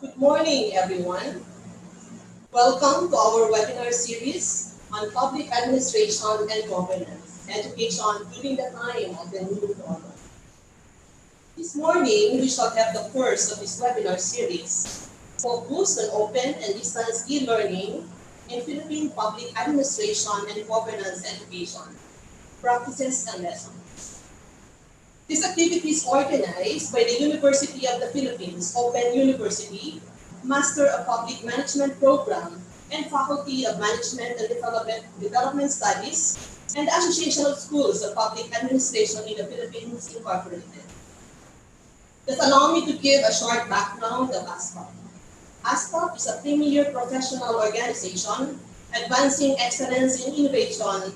Good morning, everyone. Welcome to our webinar series on public administration and governance, education during the time of the new normal. This morning, we shall have the first of this webinar series focused on open and distance e-learning in Philippine public administration and governance education, practices and lessons. This activity is organized by the University of the Philippines Open University, Master of Public Management Program, and Faculty of Management and Development Studies, and the Association of Schools of Public Administration in the Philippines Incorporated. Just allow me to give a short background of ASPAP. ASPAP is a premier professional organization advancing excellence in innovation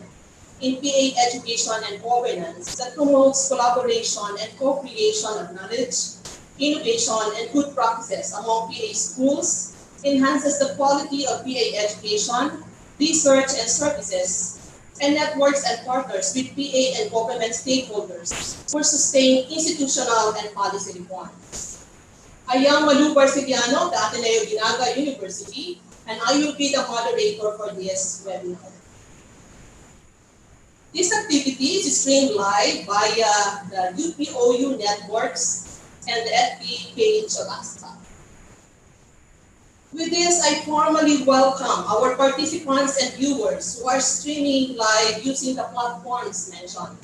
in PA education and governance that promotes collaboration and co-creation of knowledge, innovation, and good practices among PA schools, enhances the quality of PA education, research and services, and networks and partners with PA and government stakeholders for sustained institutional and policy reforms. I am Malu Barcediano of the Ateneo Dinaga University, and I will be the moderator for this webinar. This activity is streamed live via the UPOU networks and the FB page of ASPA. With this, I formally welcome our participants and viewers who are streaming live using the platforms mentioned.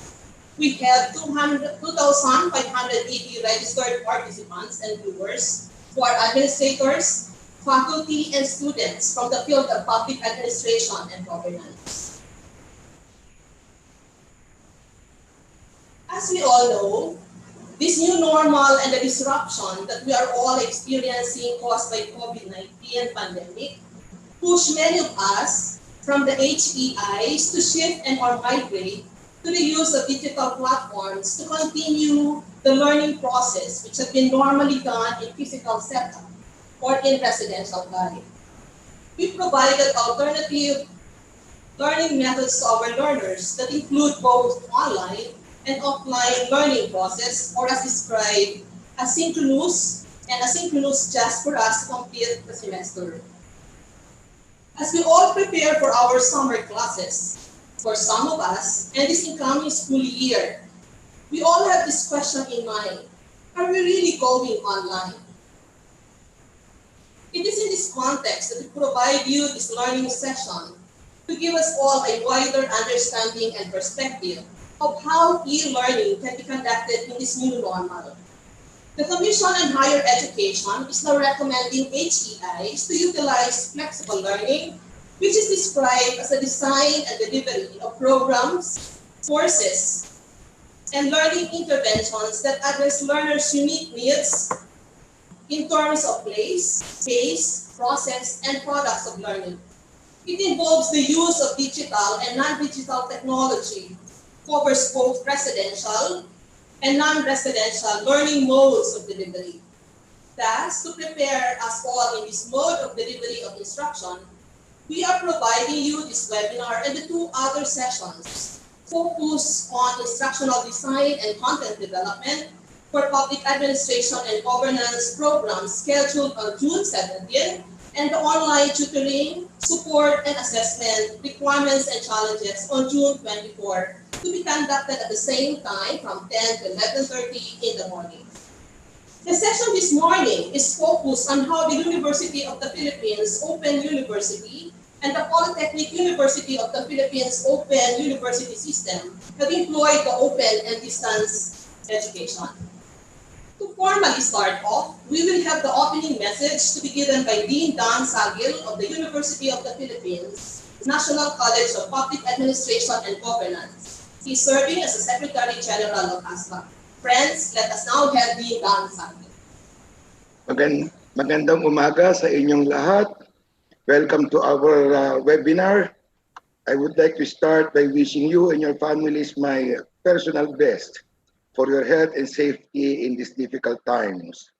We have 2,580 registered participants and viewers who are administrators, faculty, and students from the field of public administration and governance. As we all know, this new normal and the disruption that we are all experiencing caused by COVID-19 pandemic push many of us from the HEIs to shift and or migrate to the use of digital platforms to continue the learning process which had been normally done in physical setup or in residential life. We provided alternative learning methods to our learners that include both online and offline learning process, or as described, asynchronous and asynchronous just for us to complete the semester. As we all prepare for our summer classes, for some of us, and this incoming school year, we all have this question in mind: are we really going online? It is in this context that we provide you this learning session to give us all a wider understanding and perspective of how e-learning can be conducted in this new normal. The Commission on Higher Education is now recommending HEIs to utilize flexible learning, which is described as the design and delivery of programs, courses, and learning interventions that address learners' unique needs in terms of place, pace, process, and products of learning. It involves the use of digital and non-digital technology, covers both residential and non-residential learning modes of delivery. Thus, to prepare us all in this mode of delivery of instruction, we are providing you this webinar and the two other sessions focused on instructional design and content development for public administration and governance programs scheduled on June 17, and the online tutoring, support, and assessment requirements and challenges on June 24 to be conducted at the same time from 10 to 11:30 in the morning. The session this morning is focused on how the University of the Philippines Open University and the Polytechnic University of the Philippines Open University System have employed the open and distance education. To formally start off, we will have the opening message to be given by Dean Dan Sagil of the University of the Philippines, National College of Public Administration and Governance. He's serving as the Secretary General of ASPA. Friends, let us now have Dean Dan Sagil. Magandang umaga sa inyong lahat. Welcome to our webinar. I would like to start by wishing you and your families my personal best for your health and safety in these difficult times.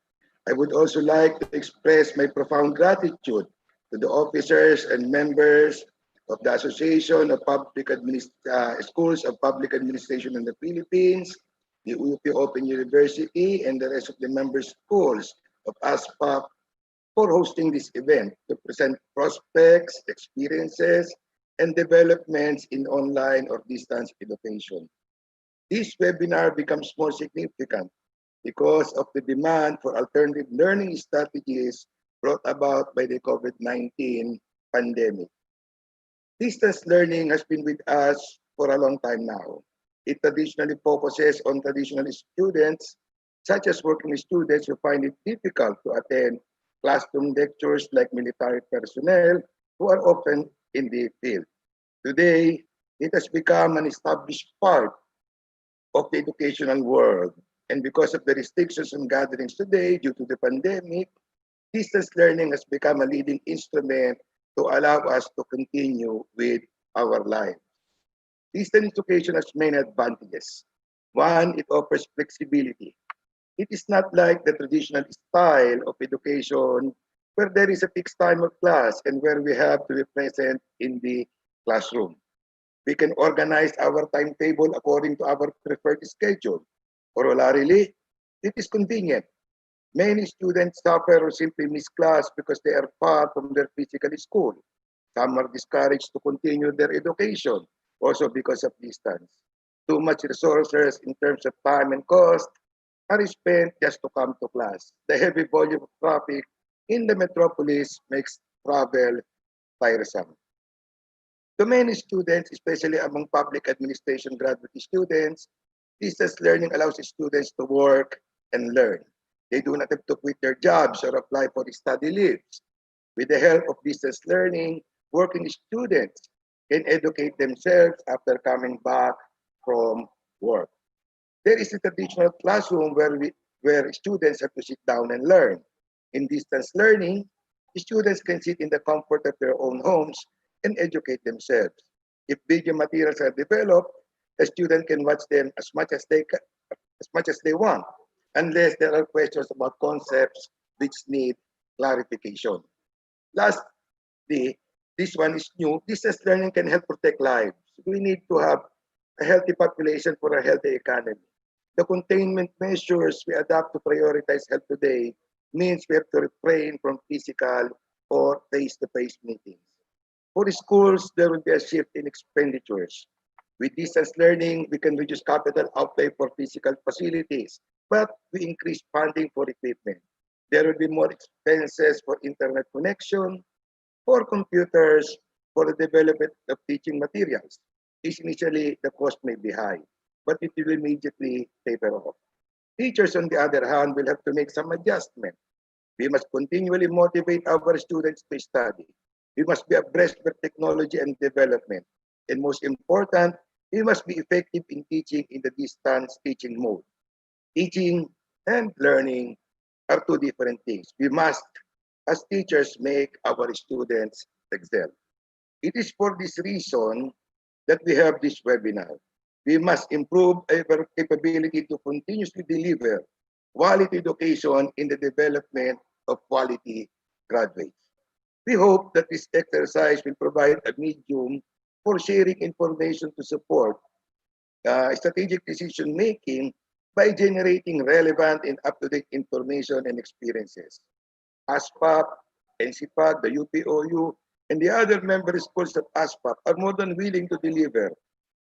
I would also like to express my profound gratitude to the officers and members of the Association of Schools of Public Administration in the Philippines, the UP Open University, and the rest of the member schools of ASPAP for hosting this event to present prospects, experiences, and developments in online or distance education. This webinar becomes more significant because of the demand for alternative learning strategies brought about by the COVID-19 pandemic. Distance learning has been with us for a long time now. It traditionally focuses on traditional students, such as working students who find it difficult to attend classroom lectures like military personnel who are often in the field. Today, it has become an established part of the educational world. And because of the restrictions on gatherings today due to the pandemic, distance learning has become a leading instrument to allow us to continue with our lives. Distance education has many advantages. One, it offers flexibility. It is not like the traditional style of education where there is a fixed time of class and where we have to be present in the classroom. We can organize our timetable according to our preferred schedule. Corollary, it is convenient. Many students suffer or simply miss class because they are far from their physical school. Some are discouraged to continue their education, also because of distance. Too much resources in terms of time and cost are spent just to come to class. The heavy volume of traffic in the metropolis makes travel tiresome. To many students, especially among public administration graduate students, distance learning allows students to work and learn. They do not have to quit their jobs or apply for study leaves. With the help of distance learning, working students can educate themselves after coming back from work. There is a traditional classroom where students have to sit down and learn. In distance learning, students can sit in the comfort of their own homes and educate themselves. If video materials are developed, the student can watch them as much as they want, unless there are questions about concepts which need clarification. Lastly, this one is new. Distance learning can help protect lives. We need to have a healthy population for a healthy economy. The containment measures we adopt to prioritize health today means we have to refrain from physical or face-to-face meetings. For schools, there will be a shift in expenditures. With distance learning, we can reduce capital outlay for physical facilities, but we increase funding for equipment. There will be more expenses for internet connection, for computers, for the development of teaching materials. Initially, the cost may be high, but it will immediately taper off. Teachers, on the other hand, will have to make some adjustment. We must continually motivate our students to study. We must be abreast with technology and development. And most important, we must be effective in teaching in the distance teaching mode. Teaching and learning are two different things. We must, as teachers, make our students excel. It is for this reason that we have this webinar. We must improve our capability to continuously deliver quality education in the development of quality graduates. We hope that this exercise will provide a medium for sharing information to support strategic decision making by generating relevant and up-to-date information and experiences. ASPAP, NCPAC, the UPOU, and the other member schools of ASPAP are more than willing to deliver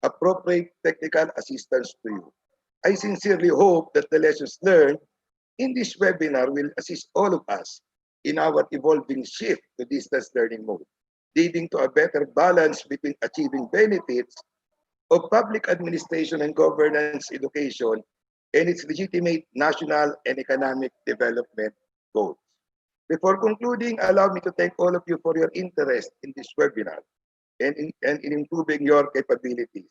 appropriate technical assistance to you. I sincerely hope that the lessons learned in this webinar will assist all of us in our evolving shift to distance learning mode, leading to a better balance between achieving benefits of public administration and governance education and its legitimate national and economic development goals. Before concluding, allow me to thank all of you for your interest in this webinar and in improving your capabilities.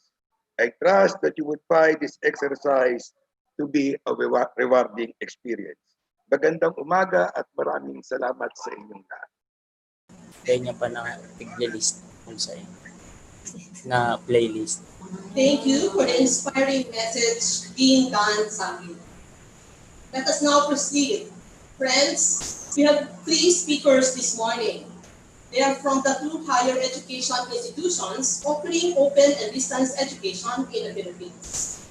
I trust that you would find this exercise to be a rewarding experience. Magandang umaga at maraming salamat sa inyong lahat. Kaya niya pa na tig-list kung sa na playlist. Thank you for the inspiring message being done, Saki. Let us now proceed. Friends, we have three speakers this morning. They are from the two higher education institutions offering open and distance education in the Philippines.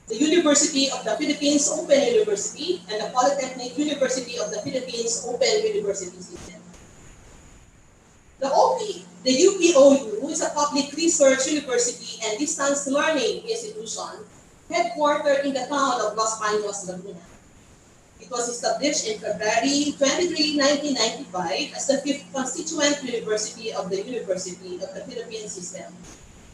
the University of the Philippines Open University, and the Polytechnic University of the Philippines Open University system. The UPOU is a public research university and distance learning institution headquartered in the town of Los Baños, Laguna. It was established in February 23, 1995 as the fifth constituent university of the University of the Philippines system.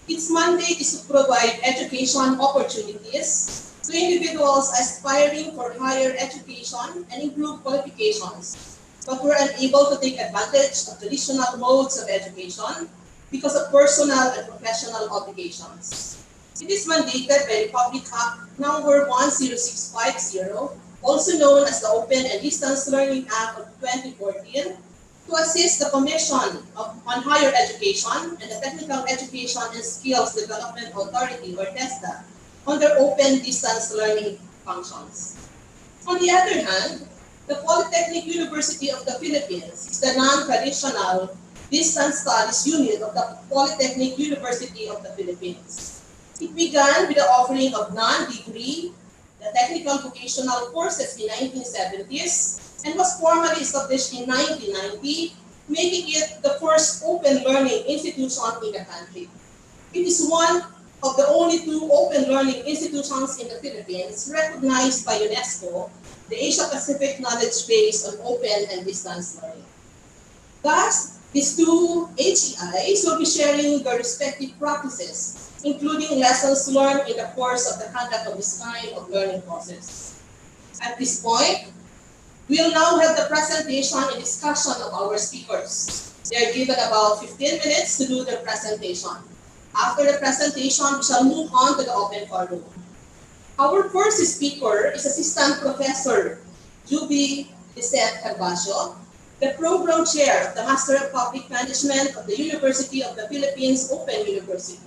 Its mandate is to provide education opportunities to individuals aspiring for higher education and improved qualifications, but were unable to take advantage of traditional modes of education because of personal and professional obligations. It is mandated by Republic Act number 10650, also known as the Open and Distance Learning Act of 2014, to assist the Commission on Higher Education and the Technical Education and Skills Development Authority, or TESDA, on their open distance learning functions. On the other hand, the Polytechnic University of the Philippines is the non-traditional distance studies unit of the Polytechnic University of the Philippines. It began with the offering of non-degree, the technical vocational courses in 1970s, and was formally established in 1990, making it the first open learning institution in the country. It is one of the only two open learning institutions in the Philippines recognized by UNESCO, the Asia-Pacific Knowledge Base on Open and Distance Learning. Thus, these two HEIs will be sharing their respective practices, including lessons learned in the course of the conduct of this kind of learning process. At this point, we'll now have the presentation and discussion of our speakers. They are given about 15 minutes to do their presentation. After the presentation, we shall move on to the open forum. Our first speaker is Assistant Professor Juby Lisette Carbacio, the Program Chair of the Master of Public Management of the University of the Philippines Open University.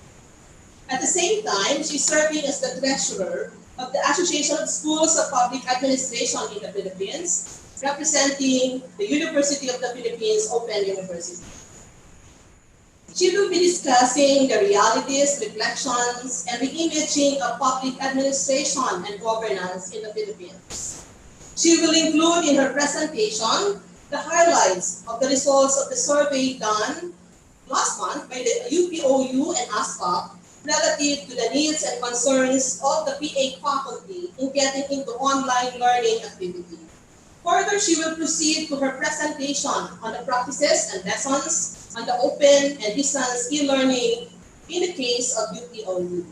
At the same time, she's serving as the Treasurer of the Association of Schools of Public Administration in the Philippines, representing the University of the Philippines Open University. She will be discussing the realities, reflections, and reimaging of public administration and governance in the Philippines. She will include in her presentation the highlights of the results of the survey done last month by the UPOU and ASPAC relative to the needs and concerns of the PA faculty in getting into online learning activity. Further, she will proceed to her presentation on the practices and lessons on the open and distance e-learning in the case of UPOU.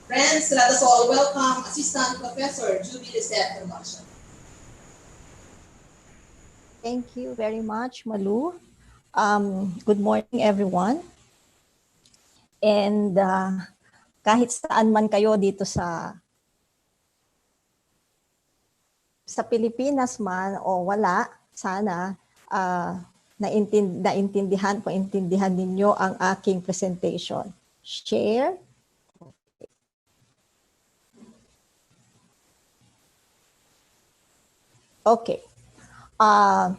Friends, let us all welcome Assistant Professor Juby Lisette Carbacio. Thank you very much, Malu. Good morning, everyone. And kahit saan man kayo dito sa Pilipinas man o wala, sana naintindihan ninyo ang aking presentation. Share. Okay. My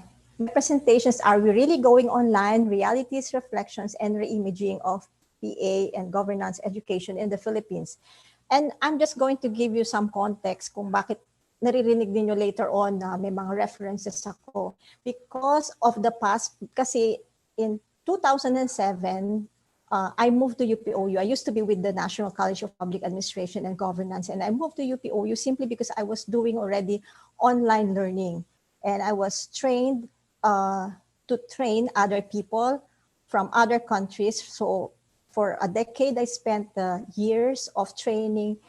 presentations are we really going online, realities, reflections, and reimaging of PA and governance education in the Philippines. And I'm just going to give you some context kung bakit naririnig ninyo later on na may mga references ako. Because of the past, kasi in 2007, I moved to UPOU. I used to be with the National College of Public Administration and Governance, and I moved to UPOU simply because I was doing already online learning. And I was trained to train other people from other countries. So for a decade, I spent years of training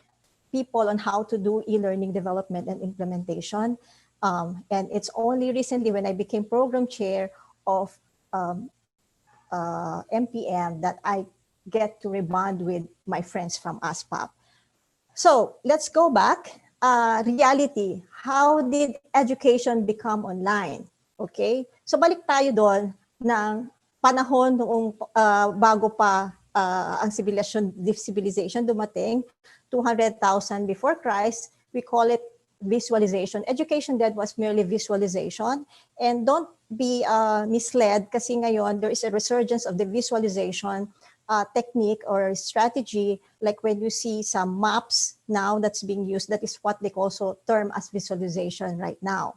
people on how to do e-learning development and implementation. And it's only recently when I became program chair of MPM that I get to rebond with my friends from ASPAP. So let's go back. Reality, how did education become online? Okay, so balik tayo doon ng panahon noong bago pa ang civilization dumating, 200,000 before Christ. We call it visualization. Education then was merely visualization. And don't be misled kasi ngayon there is a resurgence of the visualization technique or strategy, like when you see some maps now that's being used, that is what they also term as visualization right now.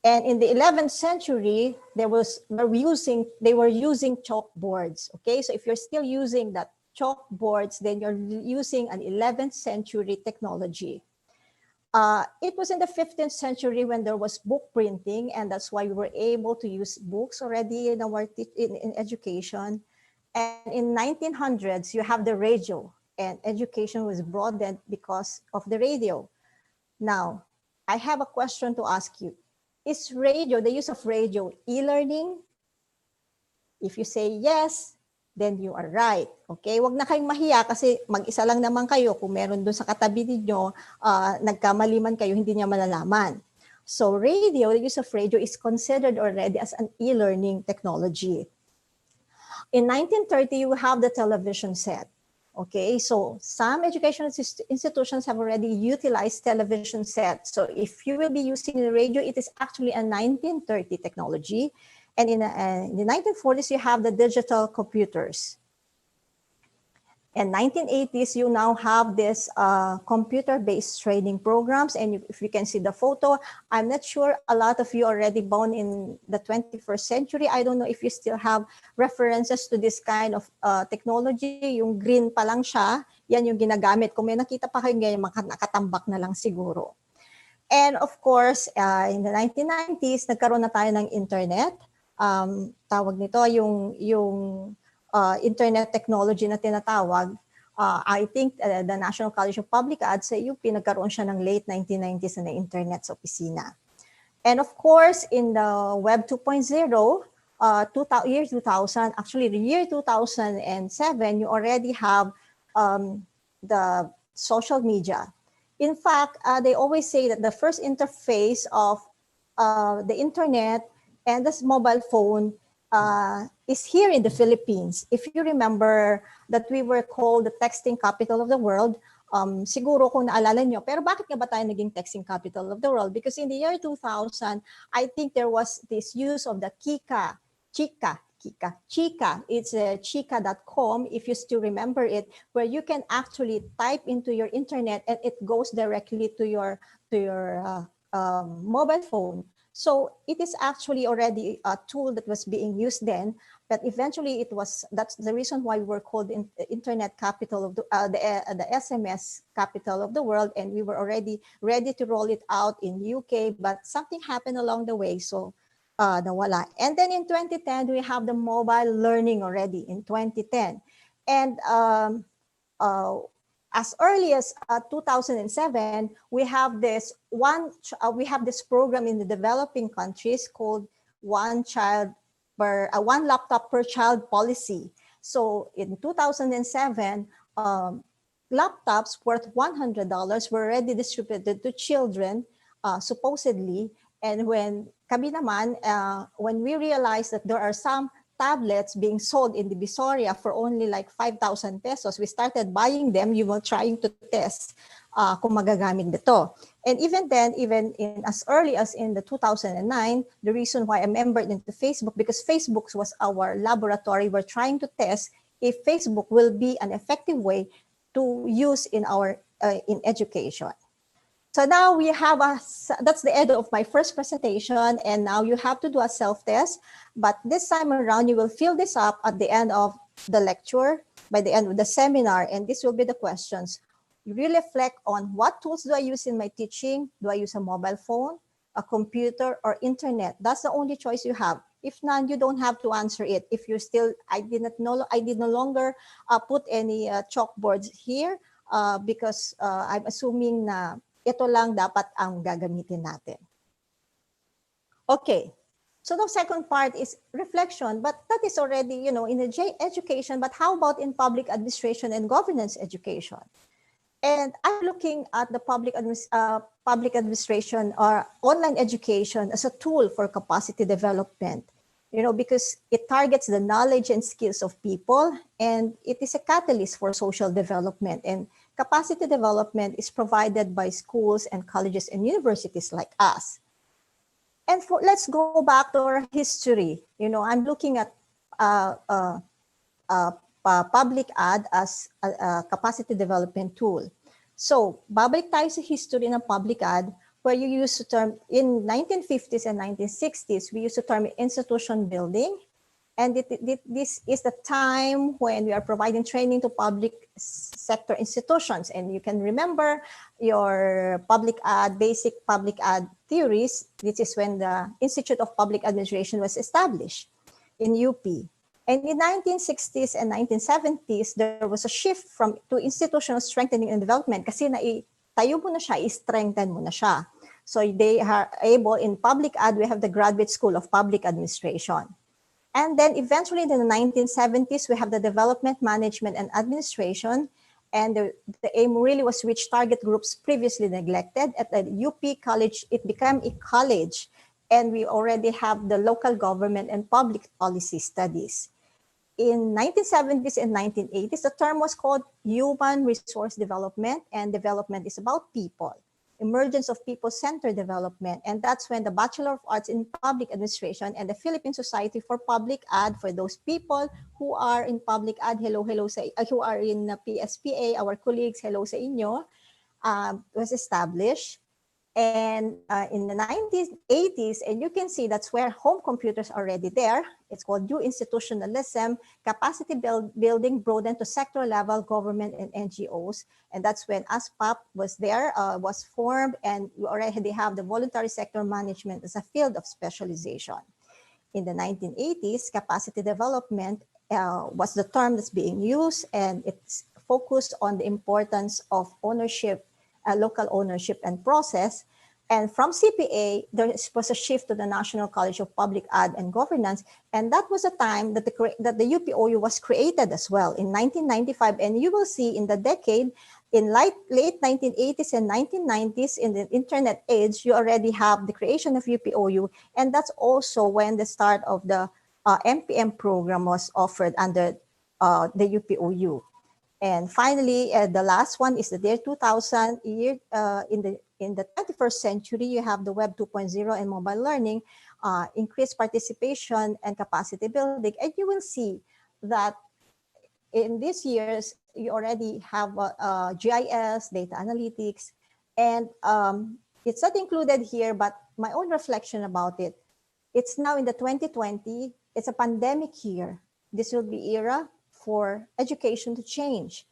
And in the 11th century, they were using chalkboards. Okay, so if you're still using that chalkboards, then you're using an 11th century technology. It was in the 15th century when there was book printing, and that's why we were able to use books already in our in education. And in 1900s, you have the radio, and education was broadened because of the radio. Now, I have a question to ask you. Is radio, the use of radio, e-learning? If you say yes, then you are right. Okay? Huwag na kayong mahiya kasi mag-isa lang naman kayo. Kung meron doon sa katabi ninyo, nagkamali man kayo, hindi niya malalaman. So radio, the use of radio is considered already as an e-learning technology. In 1930, you have the television set. Okay, so some educational institutions have already utilized television sets. So if you will be using the radio, it is actually a 1930 technology. And in the 1940s, you have the digital computers. In 1980s, you now have this computer-based training programs. And if you can see the photo, I'm not sure a lot of you already born in the 21st century. I don't know if you still have references to this kind of technology. Yung green pa lang siya, yan yung ginagamit. Kung may nakita pa kayo ngayon, nakatambak na lang siguro. And of course, in the 1990s, nagkaroon na tayo ng internet. Tawag nito yung internet technology na tinatawag. I think the National College of Public Ads sa UP, nagkaroon siya ng late 1990s na internet sa opisina. And of course, in the Web 2.0, year 2000, actually the year 2007, you already have the social media. In fact, they always say that the first interface of the internet and this mobile phone is here in the Philippines. If you remember that we were called the texting capital of the world, siguro kung naalala nyo, pero bakit nga ba tayo naging texting capital of the world? Because in the year 2000, I think there was this use of the Chika. It's chika.com, if you still remember it, where you can actually type into your internet and it goes directly to your mobile phone. So it is actually already a tool that was being used then, but eventually that's the reason why we were called internet capital of the SMS capital of the world, and we were already ready to roll it out in UK, but something happened along the way, so nawala. And then in 2010, we have the mobile learning already in 2010. And as early as 2007, we have this program in the developing countries called one laptop per child policy. So in 2007, laptops worth $100 were already distributed to children, supposedly. And when we realized that there are some tablets being sold in the Visoria for only like 5,000 pesos, we started buying them, trying to test kung magagamit nito. And even then, even in as early as in the 2009, the reason why I membered into Facebook, because Facebook was our laboratory. We're trying to test if Facebook will be an effective way to use in our in education. So now we have that's the end of my first presentation, and now you have to do a self-test. But this time around, you will fill this up at the end of the lecture, by the end of the seminar, and this will be the questions. You really reflect on what tools do I use in my teaching? Do I use a mobile phone, a computer, or internet? That's the only choice you have. If none, you don't have to answer it. If you still, I did no longer put any chalkboards here because I'm assuming na ito lang dapat ang gagamitin natin. Okay, so the second part is reflection, but that is already, in education, but how about in public administration and governance education? And I'm looking at the public administration or online education as a tool for capacity development, because it targets the knowledge and skills of people, and it is a catalyst for social development. And capacity development is provided by schools and colleges and universities like us. And let's go back to our history. I'm looking at public ad as a capacity development tool. So, babalik tayo sa history ng public ad, where you used to term, in 1950s and 1960s, we used to term institution building. And this is the time when we are providing training to public sector institutions. And you can remember your public ad, basic public ad theories. This is when the Institute of Public Administration was established in UP. And in 1960s and 1970s, there was a shift to institutional strengthening and development kasi tayo mo na siya, i-strengthen mo na siya. So they are able, in public ad, we have the Graduate School of Public Administration. And then eventually in the 1970s, we have the Development Management and Administration. And the aim really was to reach target groups previously neglected. At the UP College, it became a college. And we already have the local government and public policy studies. In 1970s and 1980s, the term was called Human Resource Development, and development is about people. Emergence of people-centered development, and that's when the Bachelor of Arts in Public Administration and the Philippine Society for Public Ad, for those people who are in public ad, hello, who are in PSPA, our colleagues, hello sa inyo, was established. And in the 1980s, and you can see that's where home computers are already there. It's called new institutionalism, capacity building broadened to sector level government and NGOs. And that's when ASPAP was there, was formed, and we already have the voluntary sector management as a field of specialization. In the 1980s, capacity development was the term that's being used, and it's focused on the importance of ownership, local ownership and process. And from CPA, there was a shift to the National College of Public Ad and Governance. And that was a time that the UPOU was created as well in 1995. And you will see in the decade, in late 1980s and 1990s, in the internet age, you already have the creation of UPOU. And that's also when the start of the MPM program was offered under the UPOU. And finally, the last one is the year 2000. In the 21st century, you have the Web 2.0 and mobile learning, increased participation and capacity building. And you will see that in these years, you already have GIS, data analytics, and it's not included here, but my own reflection about it. It's now in the 2020, it's a pandemic year. This will be era for education to change.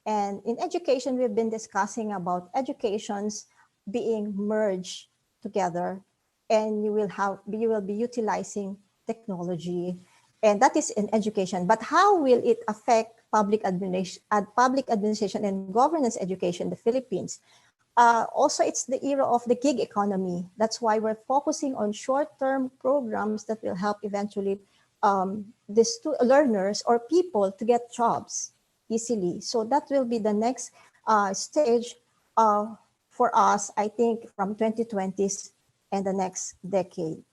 And in education, we've been discussing about educations being merged together, and you will be utilizing technology, and that is in education. But how will it affect public administration and governance education in the Philippines? Also, it's the era of the gig economy. That's why we're focusing on short-term programs that will help eventually these learners or people to get jobs easily. So that will be the next stage for us, I think, from 2020s and the next decade.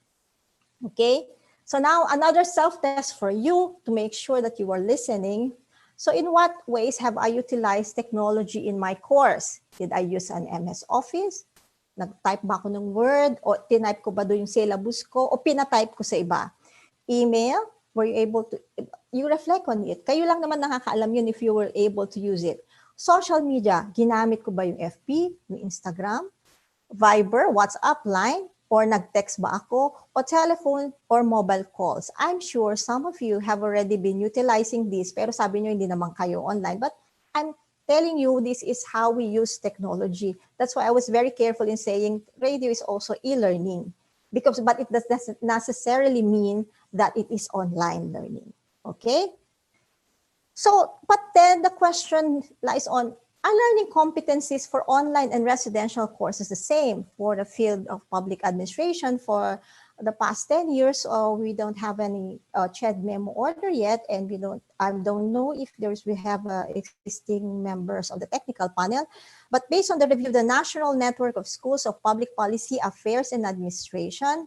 Okay, so now another self-test for you to make sure that you are listening. So in what ways have I utilized technology in my course? Did I use an MS Office? Nag-type ba ako ng Word? O tinype ko ba doon yung syllabus ko? O pinatype ko sa iba? Email? Were you able to, you reflect on it. Kayo lang naman nakakaalam yun if you were able to use it. Social media, ginamit ko ba yung FB, yung Instagram, Viber, WhatsApp, Line, or nag-text ba ako, o telephone or mobile calls? I'm sure some of you have already been utilizing this, pero sabi nyo hindi naman kayo online. But I'm telling you, this is how we use technology. That's why I was very careful in saying radio is also e-learning. But it doesn't necessarily mean that it is online learning, okay? So, but then the question lies on, are learning competencies for online and residential courses the same for the field of public administration? For the past 10 years, we don't have any CHED memo order yet, and I don't know if we have existing members of the technical panel, but based on the review of the National Network of Schools of Public Policy, Affairs and Administration,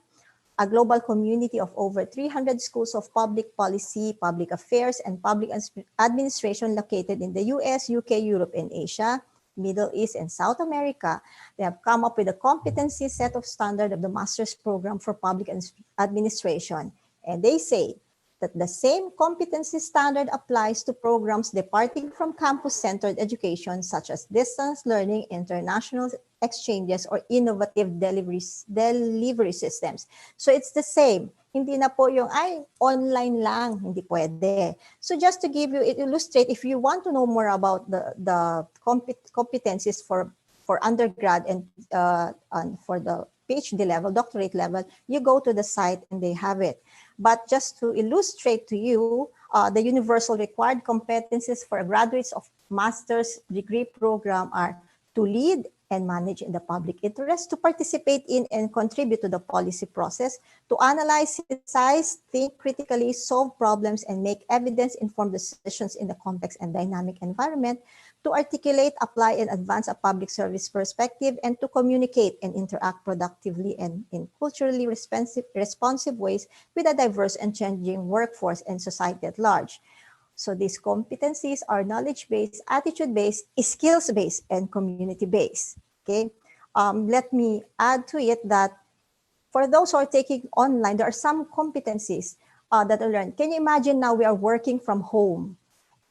a global community of over 300 schools of public policy, public affairs, and public administration located in the US, UK, Europe, and Asia, Middle East, and South America. They have come up with a competency set of standard of the master's program for public administration. And they say that the same competency standard applies to programs departing from campus-centered education, such as distance learning, international exchanges, or innovative delivery systems. So it's the same. Hindi na po yung, ay, online lang, hindi pwede. So just to give you, it illustrate, if you want to know more about the competencies for undergrad and for the PhD level, doctorate level, you go to the site and they have it. But just to illustrate to you, the universal required competencies for graduates of master's degree program are to lead and manage in the public interest, to participate in and contribute to the policy process, to analyze, synthesize, think critically, solve problems, and make evidence-informed decisions in the complex and dynamic environment, to articulate, apply, and advance a public service perspective, and to communicate and interact productively and in culturally responsive ways with a diverse and changing workforce and society at large. So these competencies are knowledge-based, attitude-based, skills-based, and community-based. Okay. Let me add to it that for those who are taking online, there are some competencies that are learned. Can you imagine now we are working from home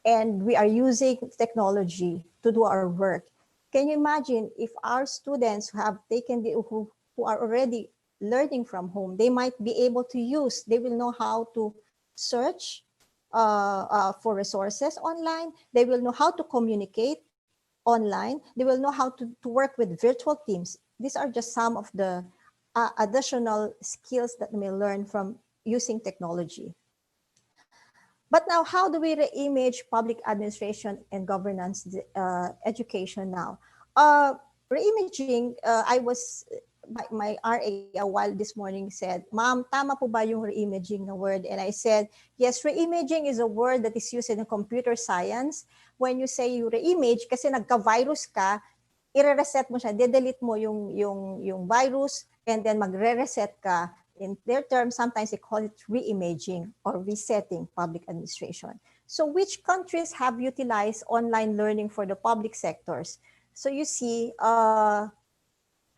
and we are using technology to do our work? Can you imagine if our students who have taken who are already learning from home, they might be able to use, they will know how to search for resources online. They will know how to communicate online. They will know how to work with virtual teams. These are just some of the additional skills that they may learn from using technology. But now, how do we re-image public administration and governance education now? Re-imaging, my RA a while this morning said, "Ma'am, tama po ba yung re-imaging na word?" And I said, yes, re-imaging is a word that is used in computer science. When you say you re-image, kasi nagka-virus ka, i-reset mo siya, de-delete mo yung virus, and then magre-reset ka. In their terms, sometimes they call it re-imaging or resetting public administration. So which countries have utilized online learning for the public sectors? So you see,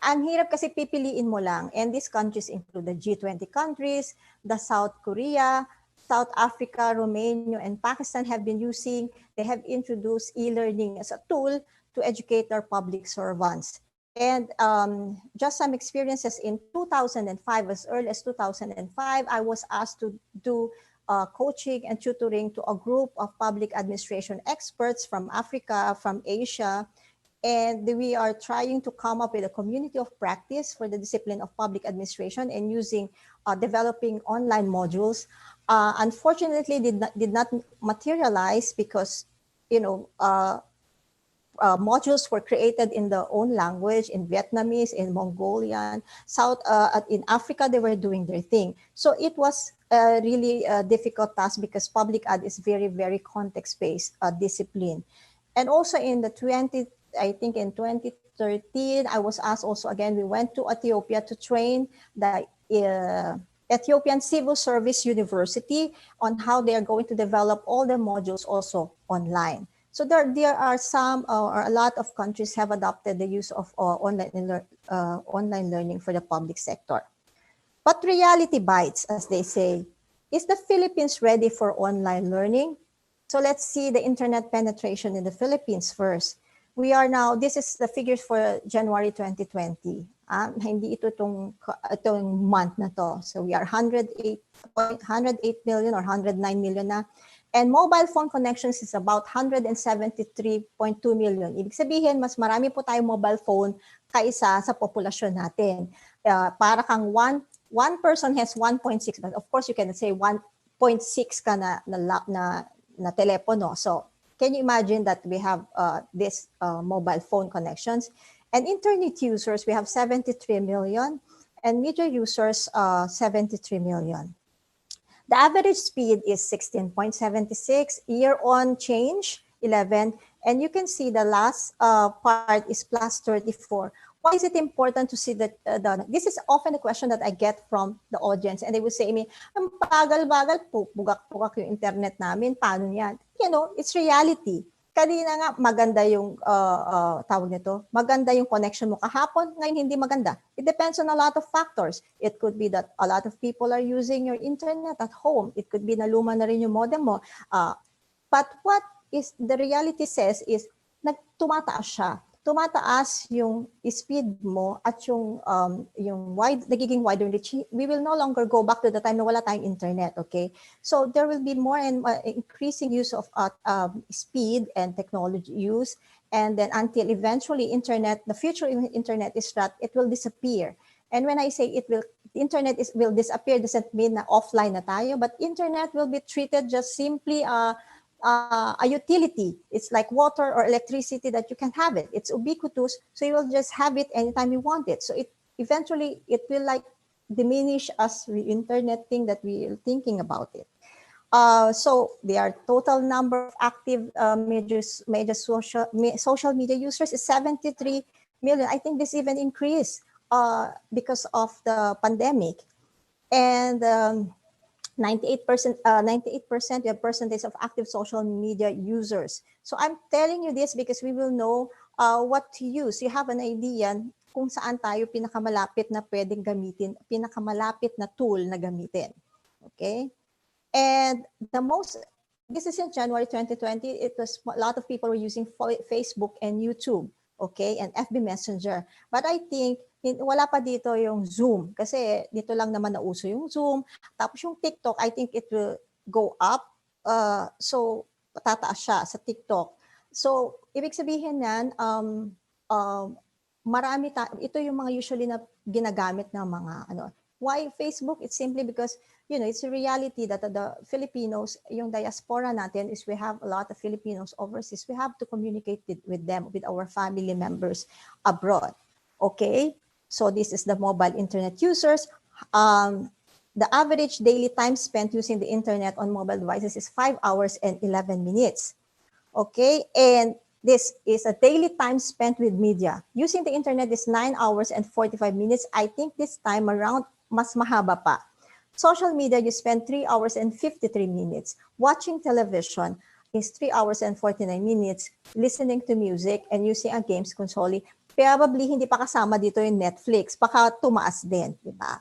ang hirap kasi pipiliin mo lang. And these countries include the G20 countries, the South Korea, South Africa, Romania, and Pakistan have been using, they have introduced e-learning as a tool to educate their public servants. And just some experiences in 2005, as early as 2005, I was asked to do coaching and tutoring to a group of public administration experts from Africa, from Asia. And we are trying to come up with a community of practice for the discipline of public administration and using developing online modules. Unfortunately, did not materialize because, you know, modules were created in their own language, in Vietnamese, in Mongolian, in Africa, they were doing their thing. So it was really a difficult task because public ad is very, very context-based discipline. And also in I think in 2013, I was asked also again, we went to Ethiopia to train the Ethiopian Civil Service University on how they are going to develop all the modules also online. So there are some or a lot of countries have adopted the use of online learning for the public sector. But reality bites, as they say. Is the Philippines ready for online learning? So let's see the internet penetration in the Philippines first. We are now, this is the figures for January 2020. Hindi ito itong month na to. So we are 108 million or 109 million na. And mobile phone connections is about 173.2 million. Ibig sabihin, mas marami po tayong mobile phone kaysa sa populasyon natin. Para kang one person has 1.6, but of course you can say 1.6 ka na telepono. So can you imagine that we have this mobile phone connections? And internet users, we have 73 million, and media users, 73 million. The average speed is 16.76, year-on change, 11, and you can see the last part is plus 34. Why is it important to see that? This is often a question that I get from the audience, and they will say to me, ang bagal-bagal po, bugak-bugak yung internet namin, paano yan? You know, it's reality. kanina nga maganda yung tawag nito, maganda yung connection mo kahapon, ngayon hindi maganda. It depends on a lot of factors. It could be that a lot of people are using your internet at home. It could be na luma na rin yung modem mo. But what is the reality says is tumataas siya. Tumataas yung speed mo at yung nagiging wider reach. We will no longer go back to the time na wala tayong internet, okay? So there will be more and increasing use of speed and technology use, and then until eventually the future internet is that it will disappear. And when I say the internet will disappear, doesn't mean na offline na tayo, but internet will be treated just simply a utility. It's like water or electricity that you can have it. It's ubiquitous, so you will just have it anytime you want it. So eventually it will like diminish as the internet thing that we are thinking about it. So their total number of active major social media users is 73 million. I think this even increased because of the pandemic. And 98% the percentage of active social media users. So I'm telling you this because we will know what to use. You have an idea kung saan tayo pinakamalapit na pwedeng gamitin, pinakamalapit na tool na gamitin. Okay? And this is in January 2020, it was a lot of people were using Facebook and YouTube, okay, and FB Messenger. But I think wala pa dito yung Zoom kasi dito lang naman nauso yung Zoom. Tapos yung TikTok, I think it will go up. So tataas siya sa TikTok. So ibig sabihin yan, ito yung mga usually na ginagamit ng mga ano. Why Facebook? It's simply because it's a reality that the Filipinos, yung diaspora natin is we have a lot of Filipinos overseas. We have to communicate with them, with our family members abroad. Okay? So this is the mobile internet users. The average daily time spent using the internet on mobile devices is 5 hours and 11 minutes. Okay? And this is a daily time spent with media. Using the internet is 9 hours and 45 minutes. I think this time around, mas mahaba pa. Social media, you spend 3 hours and 53 minutes. Watching television is 3 hours and 49 minutes. Listening to music and using a games console, probably hindi pa kasama dito yung Netflix. Baka tumaas din, di ba?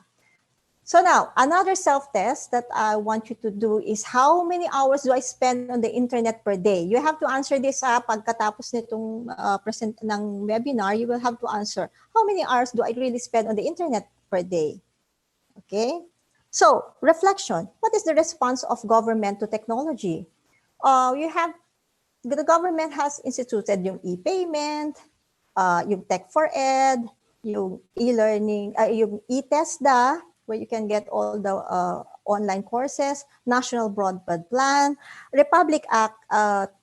So now, another self-test that I want you to do is how many hours do I spend on the internet per day? You have to answer this pagkatapos nitong ng webinar, you will have to answer how many hours do I really spend on the internet per day? Okay? So, reflection. What is the response of government to technology? The government has instituted yung e-payment, yung Tech for Ed, yung e-learning, yung e-TESDA, where you can get all the online courses, National Broadband Plan, Republic Act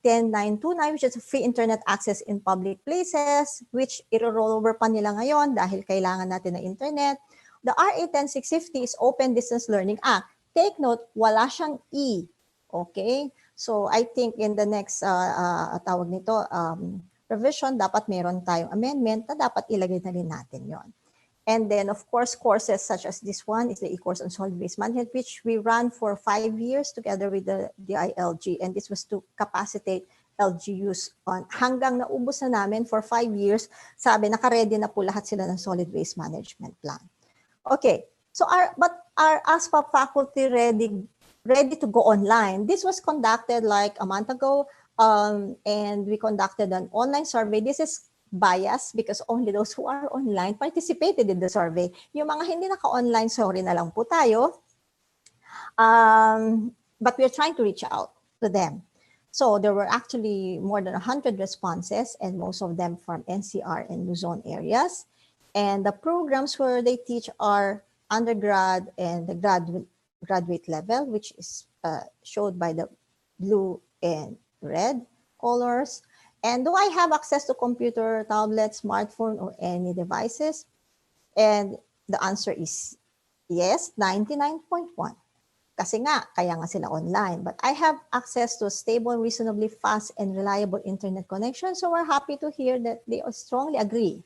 10929, which is free internet access in public places, which i-roll over pa nila ngayon dahil kailangan natin ng internet. The RA 10650 is Open Distance Learning Act. Take note, wala siyang E. Okay? So I think in the next tawag nito, revision, dapat meron tayong amendment na dapat ilagay na rin natin yon. And then, of course, courses such as this one is the e-course on solid waste management, which we ran for 5 years together with the DILG. And this was to capacitate LGUs on hanggang naubos na namin for 5 years. Sabi, naka-ready na po lahat sila ng solid waste management plan. Okay, so are ASPA faculty ready to go online? This was conducted like a month ago, and we conducted an online survey. This is biased because only those who are online participated in the survey. Yung mga hindi naka-online, sorry na lang po tayo. But we're trying to reach out to them. So there were actually more than 100 responses, and most of them from NCR and Luzon areas. And the programs where they teach are undergrad and the graduate level, which is showed by the blue and red colors. And do I have access to computer, tablet, smartphone, or any devices? And the answer is yes, 99.1. Kasi nga, kaya nga sila online. But I have access to stable, reasonably fast, and reliable internet connection. So we're happy to hear that they strongly agree.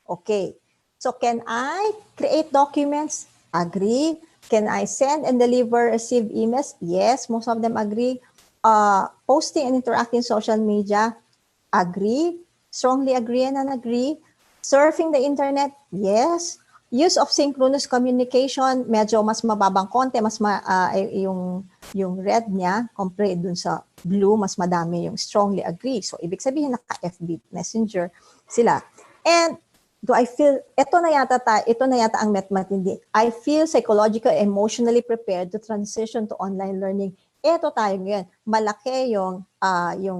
Okay. So can I create documents? Agree. Can I send and deliver, receive emails? Yes, most of them agree. Posting and interacting social media? Agree, strongly agree and unagree. Surfing the internet, yes. Use of synchronous communication, medyo mas mababang konti, yung red niya compared dun sa blue, mas madami yung strongly agree. So, ibig sabihin naka-FB Messenger sila. And do I feel, ito na yata ang matindi. I feel psychological, emotionally prepared to transition to online learning. Ito tayo ngayon. Malaki yung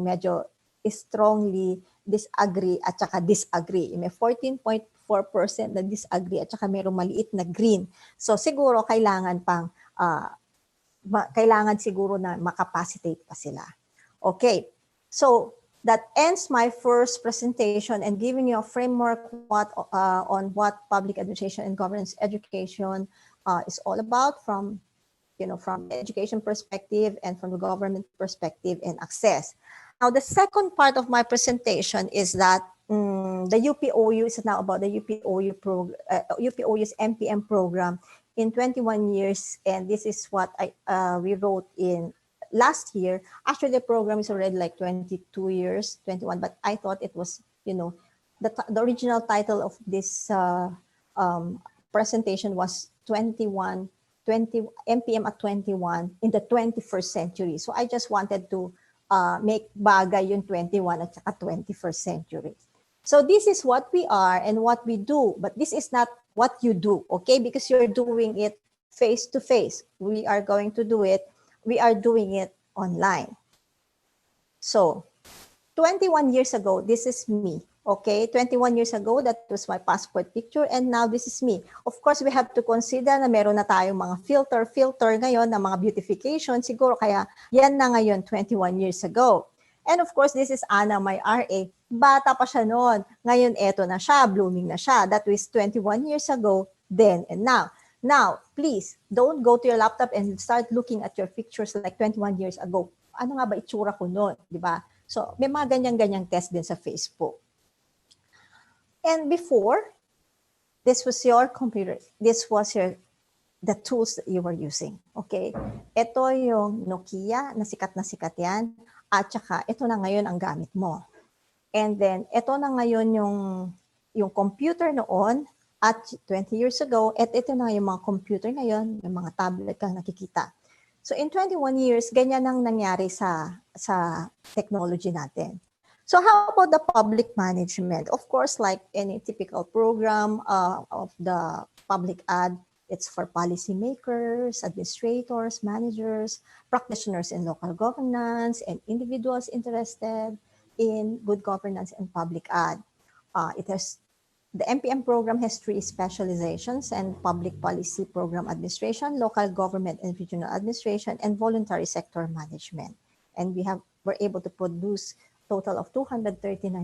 medyo strongly disagree at saka disagree. May 14.4% na disagree at saka mayroong maliit na green. So siguro kailangan siguro na makapacitate pa sila. Okay. So that ends my first presentation and giving you a framework on what public administration and governance education is all about from the education perspective and from the government perspective and access. Now, the second part of my presentation is that the UPOU is now about the UPOU's MPM program in 21 years, and this is what we wrote in last year. Actually, the program is already like 22 years, 21, but I thought it was, the original title of this presentation was 20 MPM at 21 in the 21st century. So I just wanted to make bagay yung 21 at saka 21st century. So this is what we are and what we do, but this is not what you do, okay? Because you're doing it face to face. We are going to do it. We are doing it online. So 21 years ago, this is me. Okay, 21 years ago, that was my passport picture, and now this is me. Of course, we have to consider na meron na tayong mga filter ngayon, na mga beautification, siguro kaya yan na ngayon, 21 years ago. And of course, this is Anna, my RA. Bata pa siya noon. Ngayon, eto na siya, blooming na siya. That was 21 years ago, then and now. Now, please, don't go to your laptop and start looking at your pictures like 21 years ago. Ano nga ba itsura ko noon, di ba? So, may mga ganyan-ganyang test din sa Facebook. And before, this was your computer. This was the tools that you were using. Okay? Ito yung Nokia, na sikat yan. At saka, ito na ngayon ang gamit mo. And then, ito na ngayon yung computer noon at 20 years ago. At ito na yung mga computer ngayon, yung mga tablet kang nakikita. So in 21 years, ganyan ang nangyari sa technology natin. So how about the public management? Of course, like any typical program of the public ad, it's for policymakers, administrators, managers, practitioners in local governance, and individuals interested in good governance and public ad. The MPM program has 3 specializations: and public policy program administration, local government and regional administration, and voluntary sector management. And we're able to produce total of 239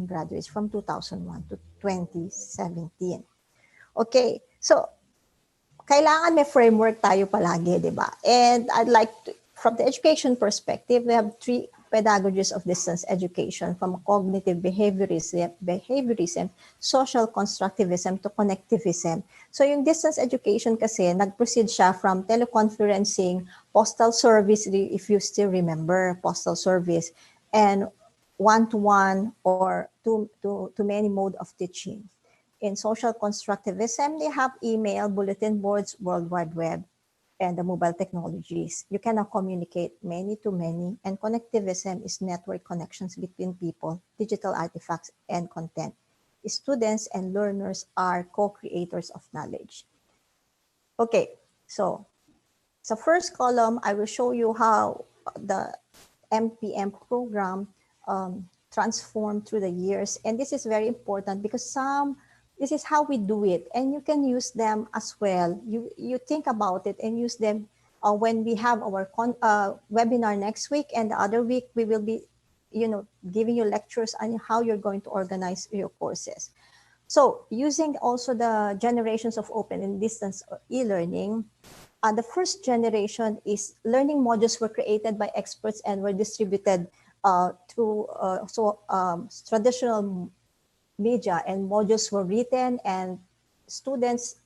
graduates from 2001 to 2017. Okay, so kailangan may framework tayo palagi, di ba? And I'd like to, from the education perspective, we have 3 pedagogies of distance education, from cognitive behaviorism, social constructivism to connectivism. So yung distance education kasi, nag-proceed siya from teleconferencing, postal service, if you still remember, postal service, and one-to-one or to many mode of teaching. In social constructivism, they have email, bulletin boards, World Wide Web, and the mobile technologies. You cannot communicate many to many, and connectivism is network connections between people, digital artifacts, and content. Students and learners are co-creators of knowledge. Okay, so sa first column, I will show you how the MPM program transformed through the years. And this is very important because this is how we do it, and you can use them as well. You think about it and use them when we have our webinar next week, and the other week we will be, giving you lectures on how you're going to organize your courses. So using also the generations of open and distance e-learning, the first generation is learning modules were created by experts and were distributed through traditional media, and modules were written, and students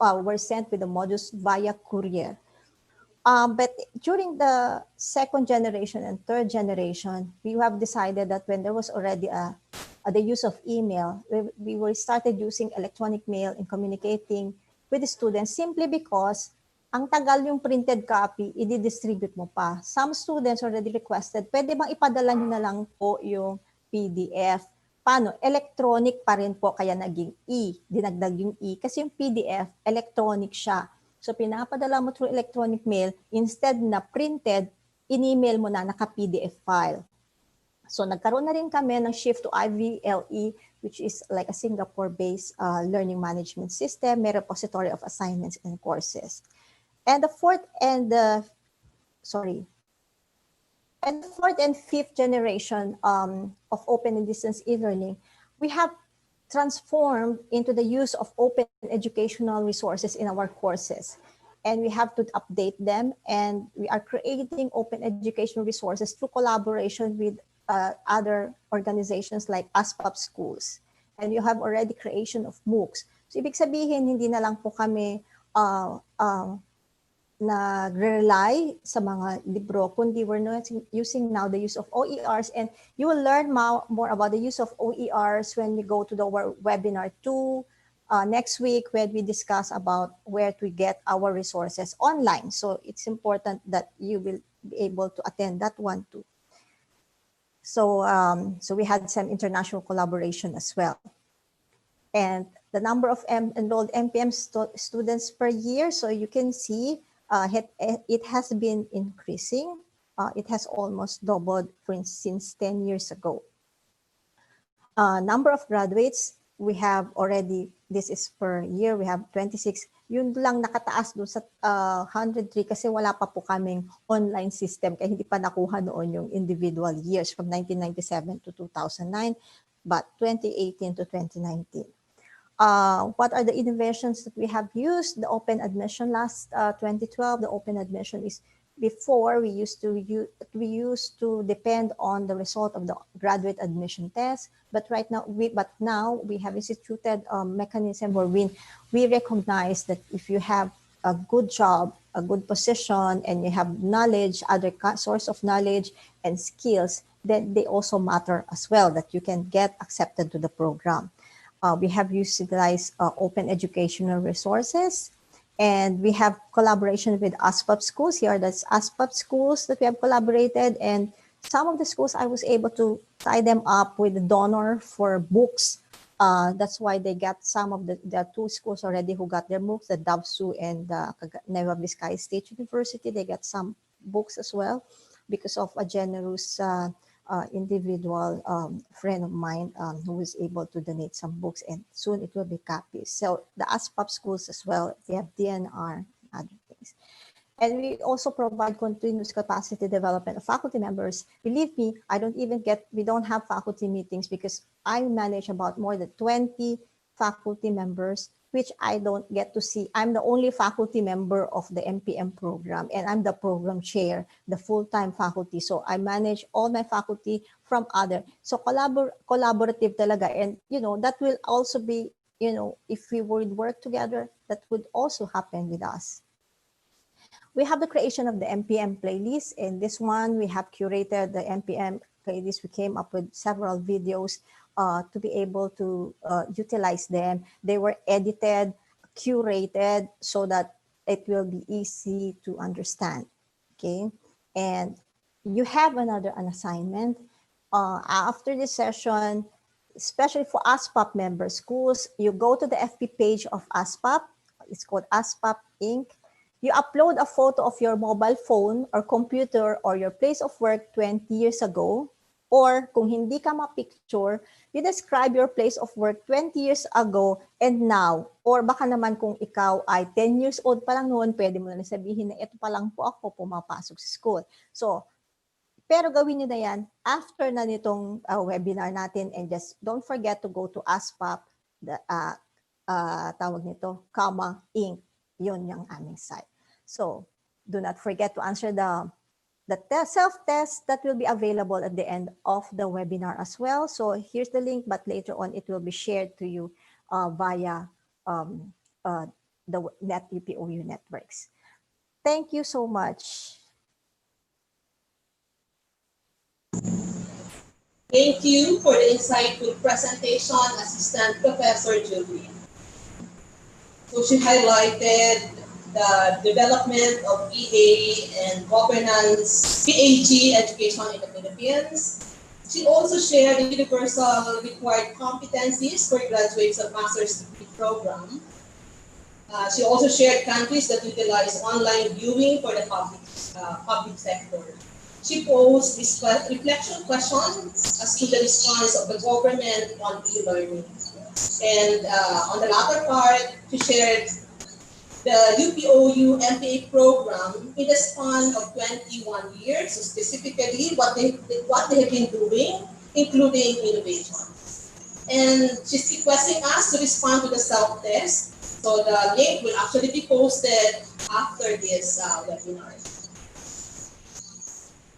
were sent with the modules via courier. But during the second generation and third generation, we have decided that when there was already the use of email, we were started using electronic mail in communicating with the students simply because ang tagal yung printed copy, i-distribute mo pa. Some students already requested, pwede bang ipadala nyo na lang po yung PDF? Paano? Electronic pa rin po, kaya naging dinagdag yung kasi yung PDF, electronic siya. So pinapadala mo through electronic mail, instead na printed, in-email mo na naka-PDF file. So nagkaroon na rin kami ng shift to IVLE, which is like a Singapore-based learning management system, may repository of assignments and courses. And the fourth and fifth generation of open and distance e-learning, we have transformed into the use of open educational resources in our courses. And we have to update them, and we are creating open educational resources through collaboration with other organizations like ASPAP schools. And you have already creation of MOOCs. So ibig sabihin, hindi na lang po kami nag-rely sa mga libro, kundi we're not using now the use of OERs, and you will learn more about the use of OERs when we go to the webinar 2 next week, when we discuss about where to get our resources online. So it's important that you will be able to attend that one too. So, so we had some international collaboration as well. And the number of enrolled MPM students per year, so you can see it has been increasing. It has almost doubled since 10 years ago. Number of graduates, we have already, this is per year, we have 26. Yun lang nakataas doon sa 103 kasi wala pa po kaming online system kaya hindi pa nakuha noon yung individual years from 1997 to 2009, but 2018 to 2019. What are the innovations that we have used? The open admission last 2012, the open admission is before we used to depend on the result of the graduate admission test, but now we have instituted a mechanism where we recognize that if you have a good job, a good position, and you have knowledge, other source of knowledge and skills, then they also matter as well, that you can get accepted to the program. We have utilized open educational resources, and we have collaboration with ASPAP schools. Here, that's ASPAP schools that we have collaborated, and some of the schools I was able to tie them up with a donor for books. That's why they got some of the two schools already who got their books, the Davsu and the Nueva Vizcaya State University. They got some books as well because of a generous individual friend of mine who was able to donate some books, and soon it will be copies. So the ASPAP schools as well, they have DNR and other things. And we also provide continuous capacity development of faculty members. Believe me, we don't have faculty meetings because I manage about more than 20 faculty members, which I don't get to see. I'm the only faculty member of the MPM program, and I'm the program chair, the full-time faculty. So I manage all my faculty from other. So collaborative talaga. And, that will also be, if we would work together, that would also happen with us. We have the creation of the MPM playlist. In this one, we have curated the MPM playlist. We came up with several videos to be able to utilize them. They were edited, curated, so that it will be easy to understand, okay? And you have an assignment. After this session, especially for ASPAP member schools, you go to the FB page of ASPAP. It's called ASPAP Inc. You upload a photo of your mobile phone or computer or your place of work 20 years ago. Or kung hindi ka ma-picture, you describe your place of work 20 years ago and now. Or baka naman kung ikaw ay 10 years old pa lang noon, pwede mo na sabihin na ito pa lang po ako pumapasok sa school. So, pero gawin nyo na yan after na nitong webinar natin, and just don't forget to go to ASPAP, tawag nito, Inc. Yun yung aming site. So, do not forget to answer the self-test that will be available at the end of the webinar as well. So here's the link, but later on it will be shared to you via the NetUPOU networks. Thank you so much. Thank you for the insightful presentation, Assistant Professor Julie. So she highlighted the development of EA and governance, PAG education in the Philippines. She also shared the universal required competencies for graduates of master's degree program. She also shared countries that utilize online viewing for the public sector. She posed reflection questions as to the response of the government on e-learning. And on the latter part, she shared the UPOU MPA program in the span of 21 years, so specifically what they have been doing, including innovation. And she's requesting us to respond to the self-test. So the link will actually be posted after this webinar.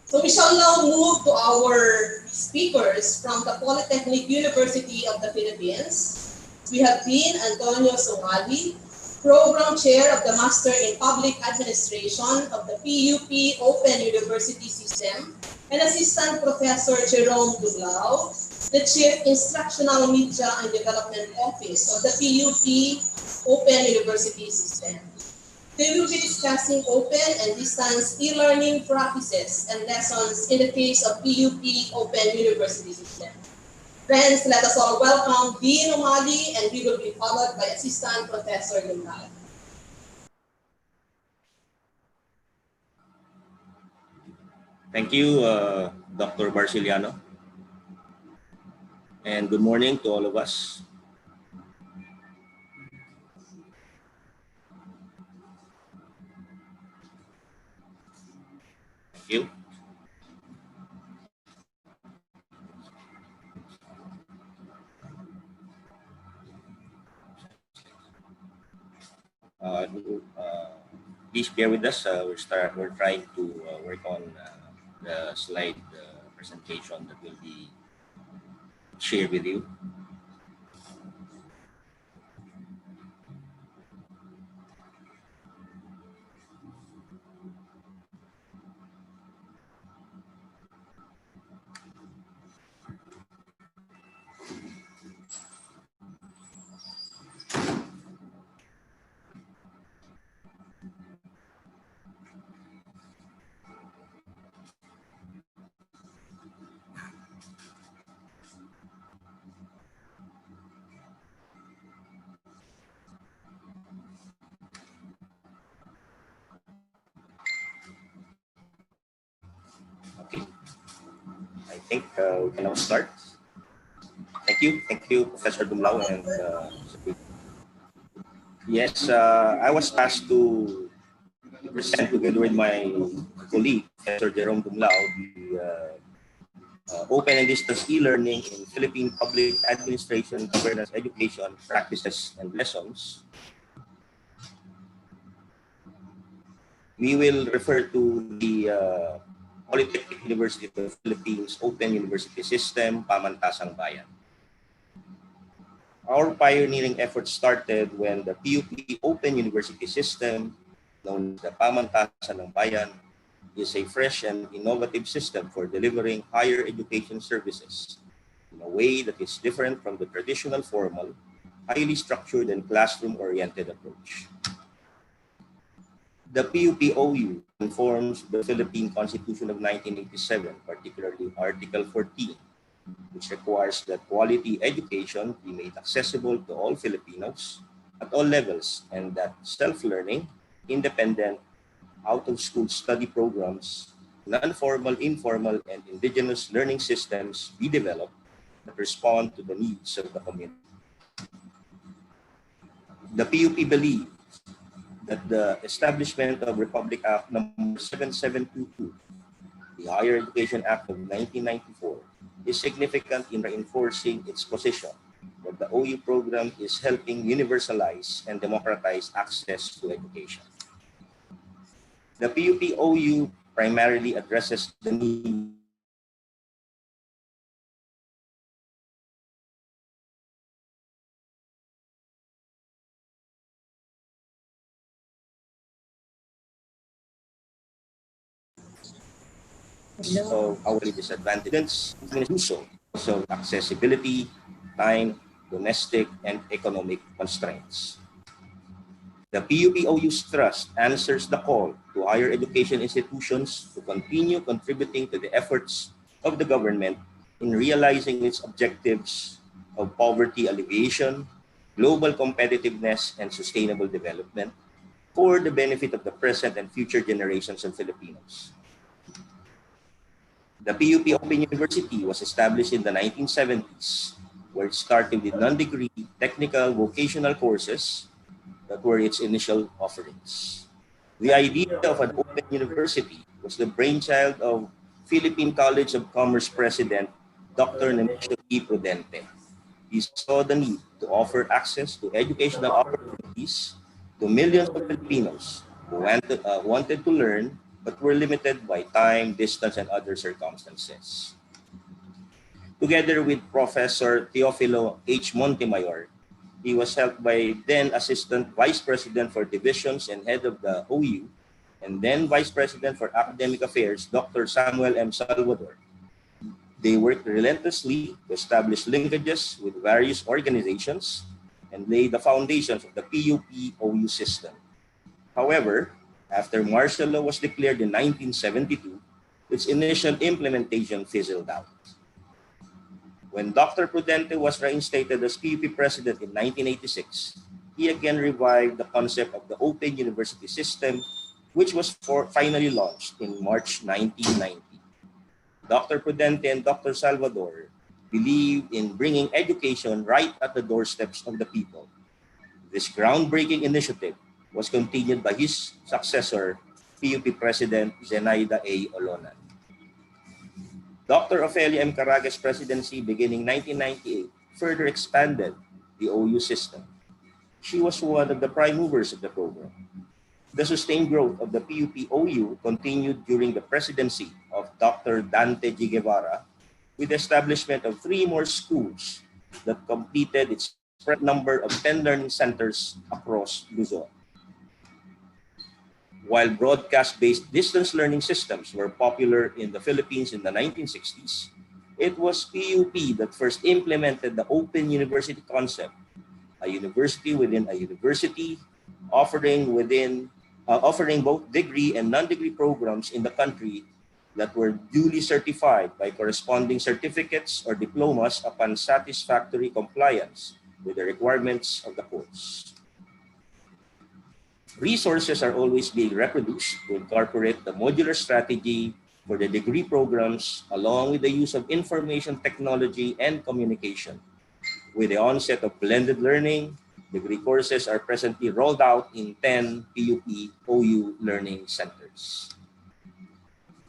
So we shall now move to our speakers from the Polytechnic University of the Philippines. We have Dean Antonio Songali, Program Chair of the Master in Public Administration of the PUP Open University System, and Assistant Professor Jerome Duglao, the Chief Instructional Media and Development Office of the PUP Open University System. They will be discussing open and distance e-learning practices and lessons in the case of PUP Open University System. Friends, let us all welcome Dean Umali, and we will be followed by Assistant Professor Duglao. Thank you, Dr. Barciliano, and good morning to all of us. Thank you. Uh, uh, Please bear with us. We're trying to work on the slide presentation that will be shared with you. Okay, I think we can now start. Thank you, Professor Dumlao, and yes, I was asked to present together with my colleague, Professor Jerome Dumlao, the open and distance e-learning in Philippine public administration, governance, education, practices, and lessons. We will refer to the Polytechnic University of the Philippines Open University System, Pamantasang Bayan. Our pioneering efforts started when the PUP Open University System, known as the Pamantasan ng Bayan, is a fresh and innovative system for delivering higher education services in a way that is different from the traditional formal, highly structured and classroom-oriented approach. The PUPOU informs the Philippine Constitution of 1987, particularly Article 14, which requires that quality education be made accessible to all Filipinos at all levels, and that self-learning, independent, out-of-school study programs, non-formal, informal, and indigenous learning systems be developed that respond to the needs of the community. The PUP believes that the establishment of Republic Act number 7722, the Higher Education Act of 1994, is significant in reinforcing its position that the OU program is helping universalize and democratize access to education. The PUP OU primarily addresses the need of hourly disadvantaged students do so accessibility, time, domestic, and economic constraints. The PUPOU's trust answers the call to higher education institutions to continue contributing to the efforts of the government in realizing its objectives of poverty alleviation, global competitiveness, and sustainable development for the benefit of the present and future generations of Filipinos. The PUP Open University was established in the 1970s, where it started with non-degree technical vocational courses that were its initial offerings. The idea of an open university was the brainchild of Philippine College of Commerce President Dr. Nemesio P. Prudente. He saw the need to offer access to educational opportunities to millions of Filipinos who wanted to learn but were limited by time, distance, and other circumstances. Together with Professor Teofilo H. Montemayor, he was helped by then Assistant Vice President for Divisions and Head of the OU, and then Vice President for Academic Affairs, Dr. Samuel M. Salvador. They worked relentlessly to establish linkages with various organizations and lay the foundations of the PUP-OU system. However, after martial law was declared in 1972, its initial implementation fizzled out. When Dr. Prudente was reinstated as PUP president in 1986, he again revived the concept of the Open University System, which was finally launched in March 1990. Dr. Prudente and Dr. Salvador believed in bringing education right at the doorsteps of the people. This groundbreaking initiative was continued by his successor, PUP President Zenaida A. Olonan. Dr. Ofelia M. Caraga's presidency beginning 1998 further expanded the OU system. She was one of the prime movers of the program. The sustained growth of the PUP-OU continued during the presidency of Dr. Dante G. Guevara with the establishment of 3 more schools that completed its number of 10 learning centers across Luzon. While broadcast-based distance learning systems were popular in the Philippines in the 1960s, it was PUP that first implemented the open university concept, a university within a university, offering both degree and non-degree programs in the country that were duly certified by corresponding certificates or diplomas upon satisfactory compliance with the requirements of the course. Resources are always being reproduced to incorporate the modular strategy for the degree programs along with the use of information technology and communication. With the onset of blended learning, degree courses are presently rolled out in 10 PUP-OU learning centers.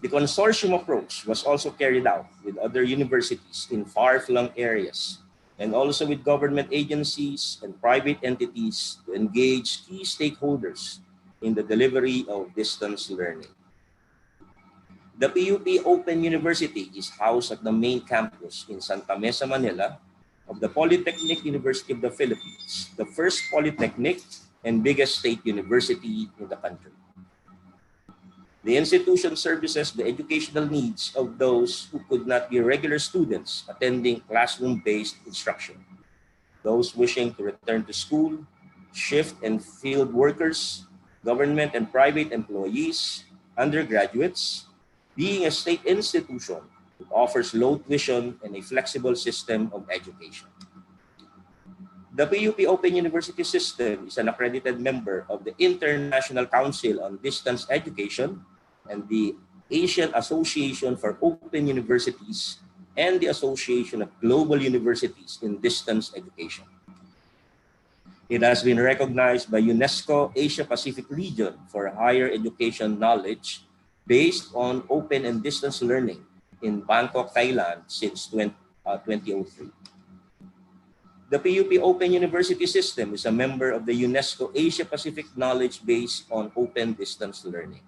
The consortium approach was also carried out with other universities in far-flung areas and also with government agencies and private entities to engage key stakeholders in the delivery of distance learning. The PUP Open University is housed at the main campus in Santa Mesa, Manila, of the Polytechnic University of the Philippines, the first polytechnic and biggest state university in the country. The institution services the educational needs of those who could not be regular students attending classroom-based instruction, those wishing to return to school, shift and field workers, government and private employees, undergraduates. Being a state institution, it offers low tuition and a flexible system of education. The PUP Open University System is an accredited member of the International Council on Distance Education and the Asian Association for Open Universities and the Association of Global Universities in Distance Education. It has been recognized by UNESCO Asia Pacific region for higher education knowledge based on open and distance learning in Bangkok, Thailand since 2003. The PUP Open University System is a member of the UNESCO Asia Pacific Knowledge Base on Open Distance Learning.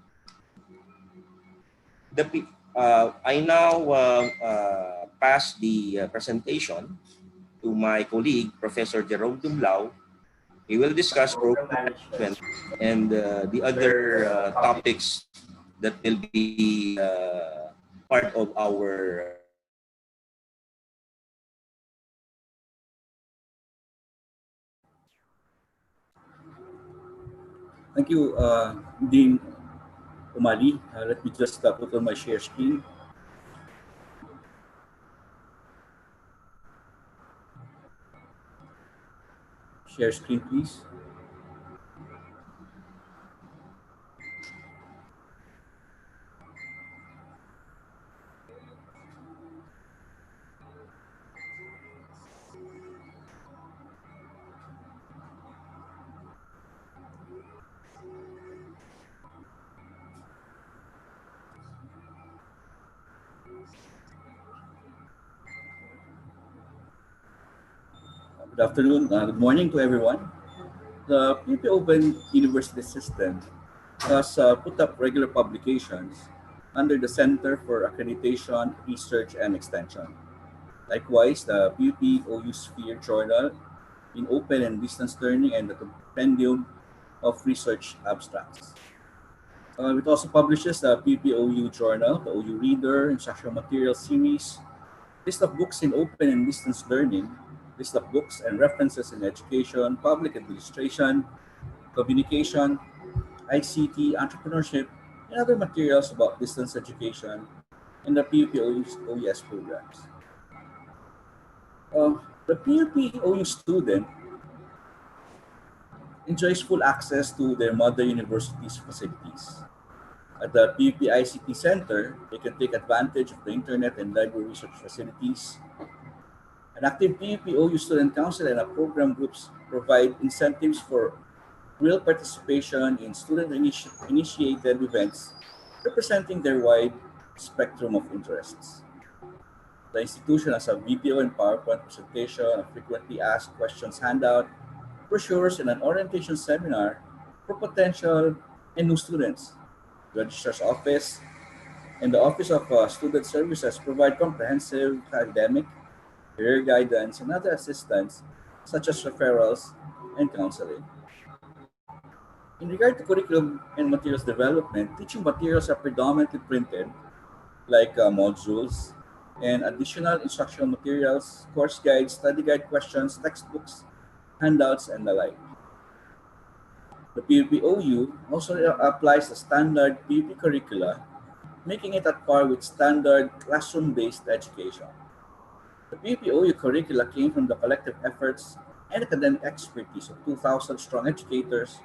I now pass the presentation to my colleague, Professor Jerome Dumlao. He will discuss program management and the other topics that will be part of our Thank you, Dean Umali. Let me just put on my share screen. Share screen, please. Good afternoon, good morning to everyone. The PUP Open University System has put up regular publications under the Center for Accreditation, Research, and Extension. Likewise, the PUP OU Sphere Journal in Open and Distance Learning and the Compendium of Research Abstracts. It also publishes the PUP OU Journal, the OU Reader, Instructional Material Series, list of books in open and distance learning, list of books and references in education, public administration, communication, ICT, entrepreneurship, and other materials about distance education and the PUP OUS programs. The PUP OU student enjoys full access to their mother university's facilities. At the PUP ICT Center, they can take advantage of the internet and library research facilities. An active PUP OU student council and program groups provide incentives for real participation in student-initiated events representing their wide spectrum of interests. The institution has a video and PowerPoint presentation, a frequently asked questions handout, brochures, and an orientation seminar for potential and new students. The registrar's office and the Office of Student Services provide comprehensive academic, career guidance, and other assistance such as referrals and counseling. In regard to curriculum and materials development, teaching materials are predominantly printed, like modules, and additional instructional materials, course guides, study guide questions, textbooks, handouts, and the like. The PUP-OU also applies the standard PUP curricula, making it at par with standard classroom-based education. The PUP-OU curricula came from the collective efforts and academic expertise of 2,000 strong educators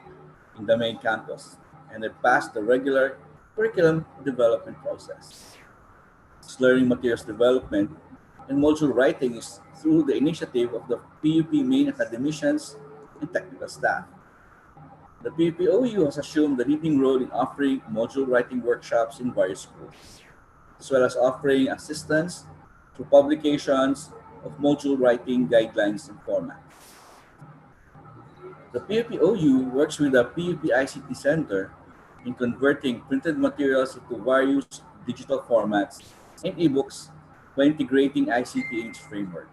in the main campus, and it passed the regular curriculum development process. Its learning materials development and module writing is through the initiative of the PUP main academicians and technical staff. The PUP-OU has assumed the leading role in offering module writing workshops in various schools, as well as offering assistance through publications of module writing guidelines and formats. The PUP-OU works with the PUP ICT Center in converting printed materials into various digital formats and ebooks by integrating ICT in its framework.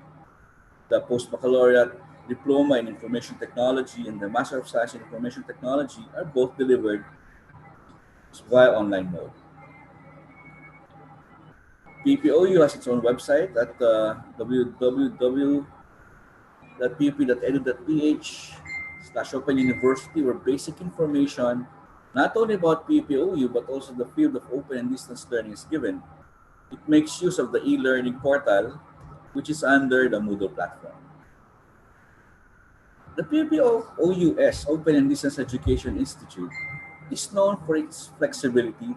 The post-baccalaureate diploma in information technology and the Master of Science in Information Technology are both delivered via online mode. PUP-OU has its own website at www.pup.edu.ph/Open University, where basic information not only about PUP-OU but also the field of open and distance learning is given. It makes use of the e-learning portal, which is under the Moodle platform. The PUP-OUS Open and Distance Education Institute is known for its flexibility,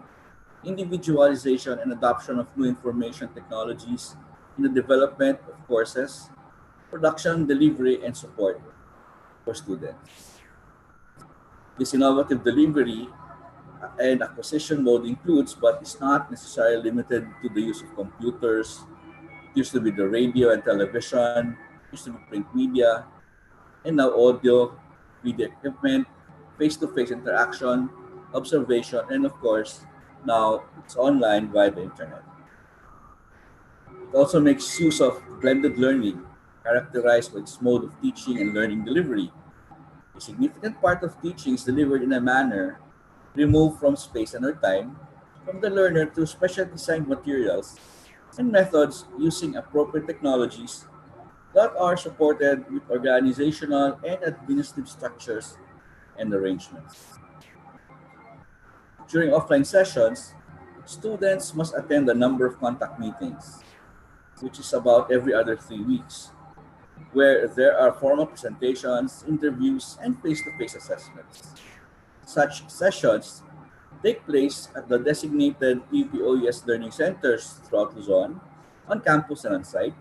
individualization, and adoption of new information technologies in the development of courses, production, delivery, and support for students. This innovative delivery and acquisition mode includes, but is not necessarily limited to, the use of computers. It used to be the radio and television, it used to be print media, and now audio, video equipment, face-to-face interaction, observation, and of course, now it's online via the internet. It also makes use of blended learning, characterized by its mode of teaching and learning delivery. A significant part of teaching is delivered in a manner removed from space and or time, from the learner to special designed materials and methods using appropriate technologies that are supported with organizational and administrative structures and arrangements. During offline sessions, students must attend a number of contact meetings, which is about every other 3 weeks, where there are formal presentations, interviews, and face to face assessments. Such sessions take place at the designated PPOES learning centers throughout Luzon, on campus and on site,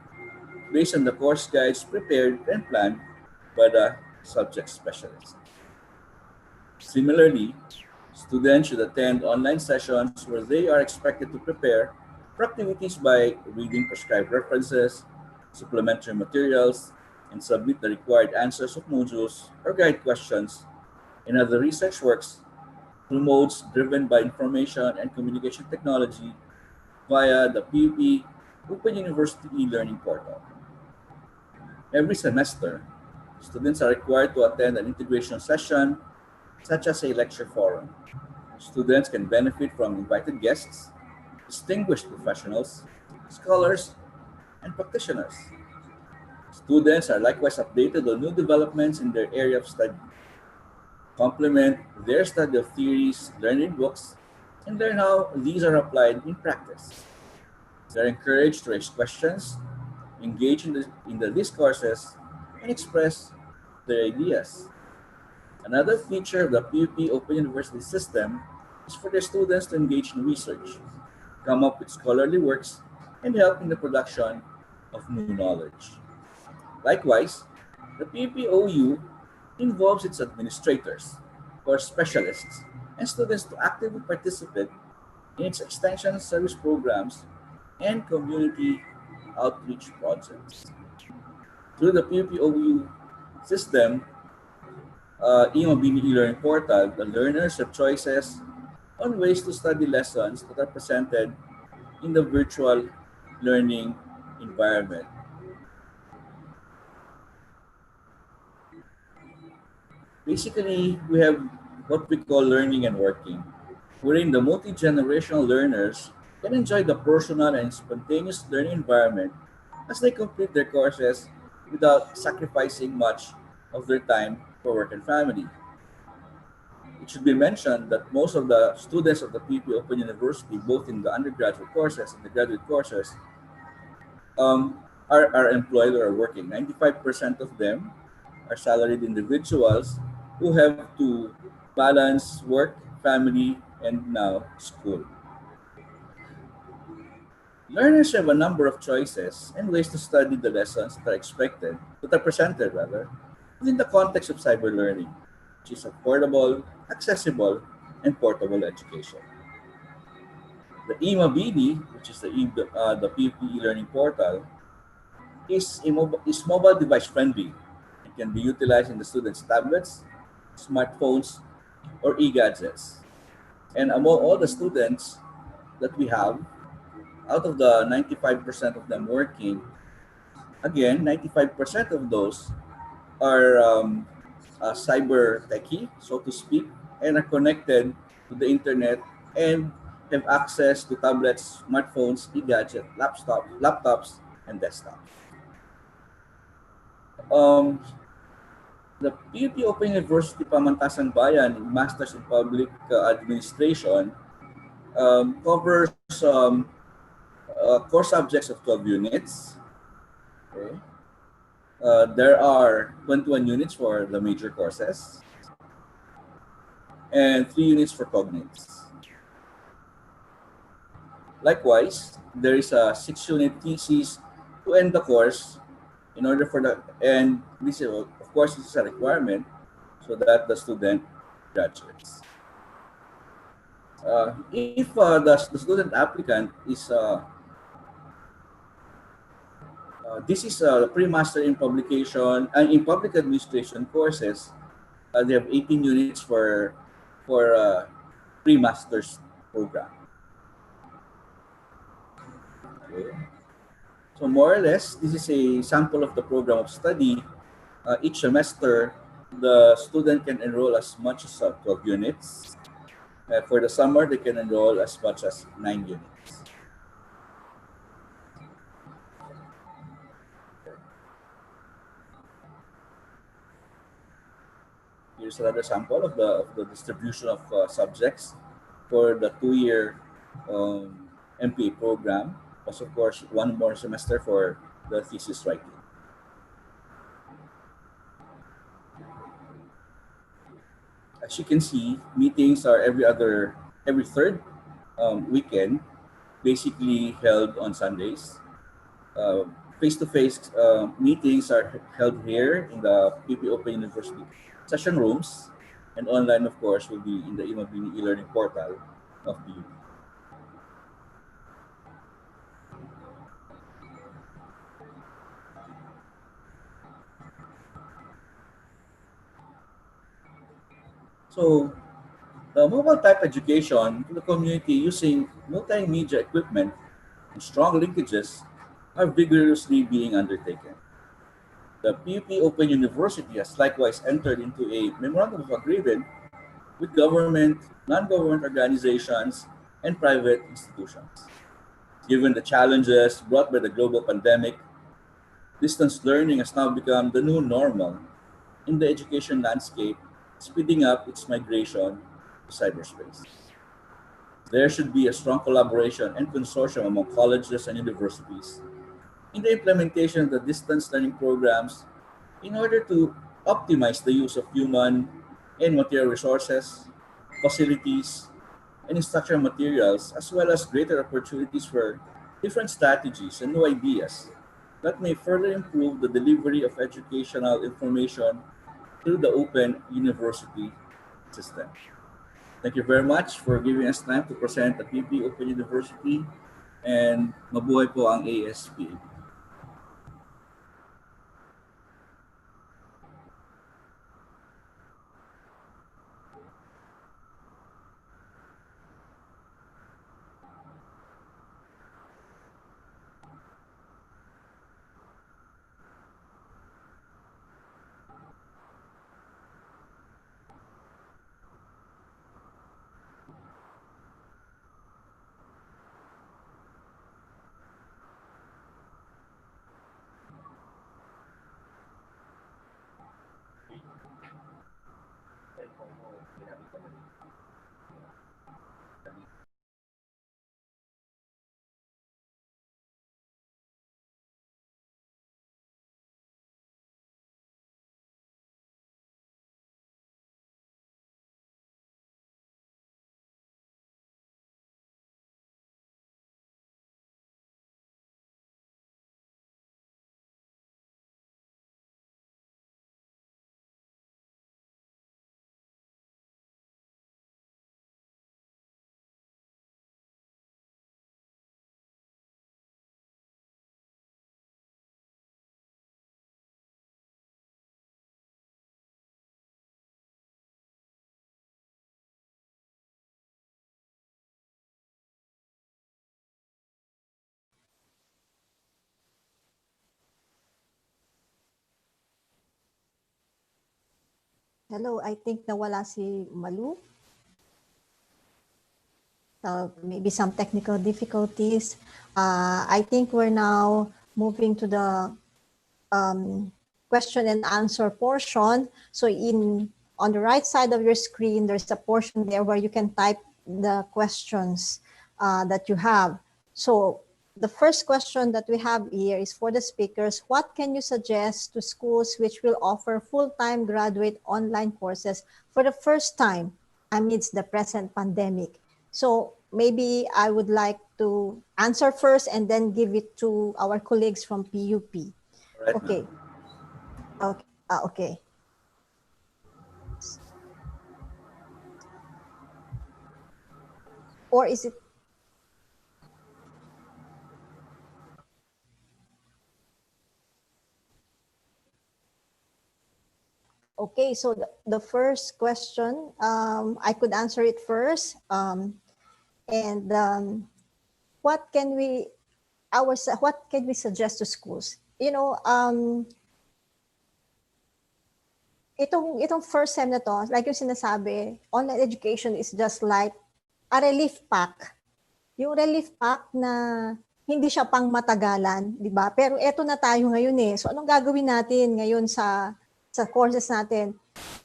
based on the course guides prepared and planned by the subject specialist. Similarly, students should attend online sessions where they are expected to prepare for activities by reading prescribed references, supplementary materials, and submit the required answers of modules or guide questions and other research works through modes driven by information and communication technology via the PUP Open University e-learning portal. Every semester, students are required to attend an integration session such as a lecture forum. Students can benefit from invited guests, distinguished professionals, scholars, and practitioners. Students are likewise updated on new developments in their area of study, complement their study of theories learned in books, and learn how these are applied in practice. They're encouraged to raise questions, engage in the discourses, and express their ideas. Another feature of the PUP Open University system is for their students to engage in research, come up with scholarly works, and help in the production of new knowledge. Likewise, the PPOU involves its administrators, or specialists, and students to actively participate in its extension service programs and community outreach projects. Through the PPOU system, e-mobility learning portal, the learners have choices on ways to study lessons that are presented in the virtual learning environment. Basically, we have what we call learning and working, wherein the multi-generational learners can enjoy the personal and spontaneous learning environment as they complete their courses without sacrificing much of their time for work and family. It should be mentioned that most of the students of the PP Open University, both in the undergraduate courses and the graduate courses, are employed or are working. 95% of them are salaried individuals who have to balance work, family, and now school. Learners have a number of choices and ways to study the lessons that are presented rather, within the context of cyber learning, which is affordable, accessible, and portable education. The eMabini, which is the PPE learning portal, is mobile device friendly. It can be utilized in the students' tablets, smartphones, or e-gadgets. And among all the students that we have, out of the 95% of them working, again, 95% of those are cyber techie, so to speak, and are connected to the internet and have access to tablets, smartphones, e-gadget, laptops, and desktops. Um, the PUP Open University Pamantasan Bayan Masters in Public Administration covers core subjects of 12 units. Okay. There are 21 units for the major courses and 3 units for cognates. Likewise, there is a 6-unit thesis to end the course in order for the, and this is, of course, this is a requirement so that the student graduates. If the student applicant is this is a pre-master in publication and in public administration courses. They have 18 units for pre-master's program. Okay. So more or less, this is a sample of the program of study. Each semester, the student can enroll as much as 12 units. For the summer, they can enroll as much as 9 units. Here's another sample of the distribution of subjects for the 2-year MPA program. Plus, of course, one more semester for the thesis writing. As you can see, meetings are every third weekend, basically held on Sundays. Face-to-face meetings are held here in the PP Open University session rooms, and online, of course, will be in the Imabini e-learning portal of PUP. So, the mobile type education to the community using multimedia equipment and strong linkages are vigorously being undertaken. The PUP Open University has likewise entered into a memorandum of agreement with government, non-government organizations, and private institutions. Given the challenges brought by the global pandemic, distance learning has now become the new normal in the education landscape, speeding up its migration to cyberspace. There should be a strong collaboration and consortium among colleges and universities in the implementation of the distance learning programs in order to optimize the use of human and material resources, facilities, and instructional materials, as well as greater opportunities for different strategies and new ideas that may further improve the delivery of educational information through the open university system. Thank you very much for giving us time to present the PP Open University, and mabuhay po ang ASP. Hello, I think nawala si Malu. Maybe some technical difficulties. I think we're now moving to the question and answer portion. So on the right side of your screen, there's a portion there where you can type the questions that you have. So the first question that we have here is for the speakers. What can you suggest to schools which will offer full-time graduate online courses for the first time amidst the present pandemic? So maybe I would like to answer first and then give it to our colleagues from PUP. Right, Okay. Okay. Okay. Or is it okay? So the first question, I could answer it first. And what can we what can we suggest to schools? Itong first sem na to, like yung sinasabi, online education is just like a relief pack. Yung relief pack na hindi siya pang matagalan, di ba? Pero eto na tayo ngayon eh. So anong gagawin natin ngayon sa courses natin?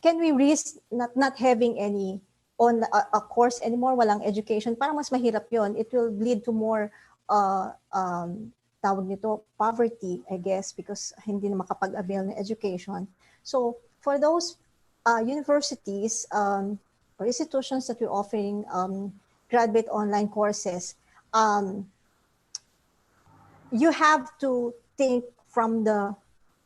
Can we risk not having any on a course anymore, walang education? Parang mas mahirap yon. It will lead to more tawag nito, poverty, I guess, because hindi na makapag-avail ng education. So for those universities or institutions that we're offering graduate online courses, you have to think from the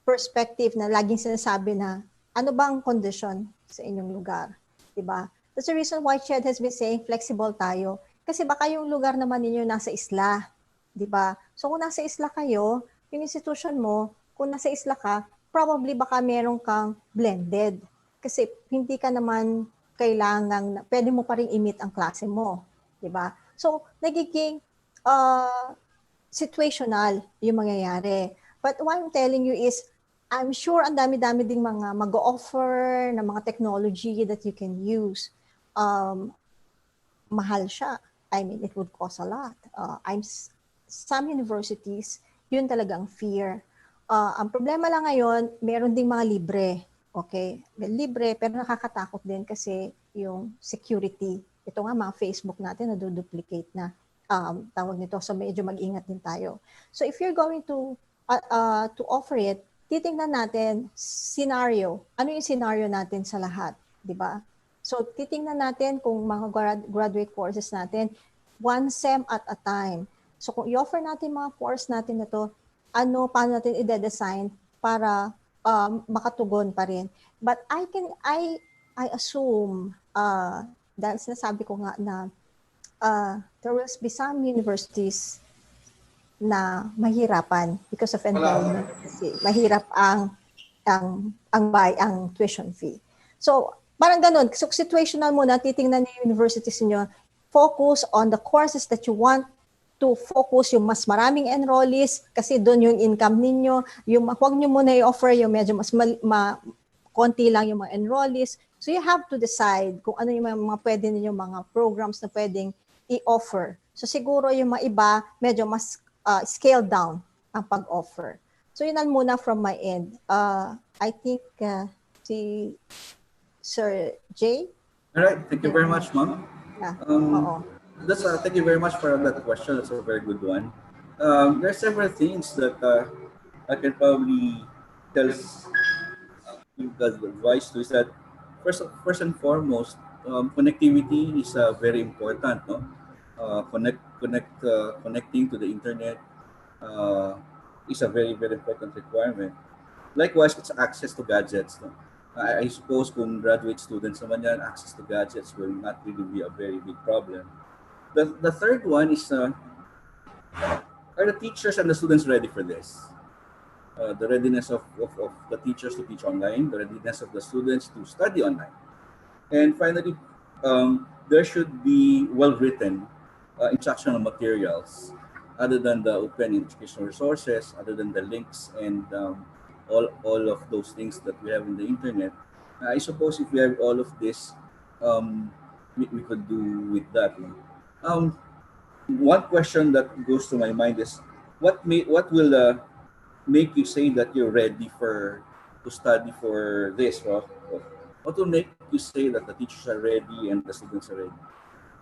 perspective na laging sinasabi na ano bang condition sa inyong lugar, di ba? That's the reason why Ched has been saying flexible tayo. Kasi baka yung lugar naman ninyo nasa isla, di ba? So kung nasa isla kayo, yung institution mo, kung nasa isla ka, probably baka meron kang blended. Kasi hindi ka naman kailangan, pwede mo pa rin i-meet ang klase mo, di ba? So nagiging situational yung mangyayari. But what I'm telling you is, I'm sure ang dami-dami ding mga mag-offer na mga technology that you can use. Mahal siya. I mean, it would cost a lot. Some universities, yun talagang fear. Ang problema lang ngayon, meron ding mga libre. Okay? Libre, pero nakakatakot din kasi yung security. Ito nga, mga Facebook natin, naduduplicate na. Tawag nito. So medyo mag-ingat din tayo. So if you're going to offer it, titingnan natin scenario. Ano yung scenario natin sa lahat, di ba? So titingnan natin kung mga graduate courses natin, one SEM at a time. So kung i-offer natin mga course natin na to, paano natin i-design para makatugon pa rin. But I assume, dahil sinasabi ko nga na there will be some universities na mahirapan because of enrollment. Kasi mahirap ang tuition fee. So, parang ganun. So, situational muna, titingnan niyo yung universities niyo, focus on the courses that you want to focus, yung mas maraming enrollees, kasi doon yung income ninyo. Yung huwag niyo muna i-offer yung medyo mas konti lang yung mga enrollees. So, you have to decide kung ano yung mga pwede ninyo, mga programs na pwedeng i-offer. So, siguro yung mga iba, medyo mas scale down ang pag-offer. So, yun lang muna from my end. I think si Sir Jay. All right. Thank you very much, Ma'am. Yeah. Thank you very much for that question. That's a very good one. There are several things that I can probably tell you guys advice to is that first and foremost, connectivity is very important. No, connecting to the internet is a very very important requirement. Likewise, it's access to gadgets. No? I suppose kung graduate students naman yan, access to gadgets will not really be a very big problem. The third one is, are the teachers and the students ready for this? The readiness of the teachers to teach online, the readiness of the students to study online. And finally, there should be well-written instructional materials other than the open educational resources, other than the links and all of those things that we have in the internet. I suppose if we have all of this, we could do with that. One question that goes to my mind is, what will make you say that you're ready to study for this? What will make you say that the teachers are ready and the students are ready?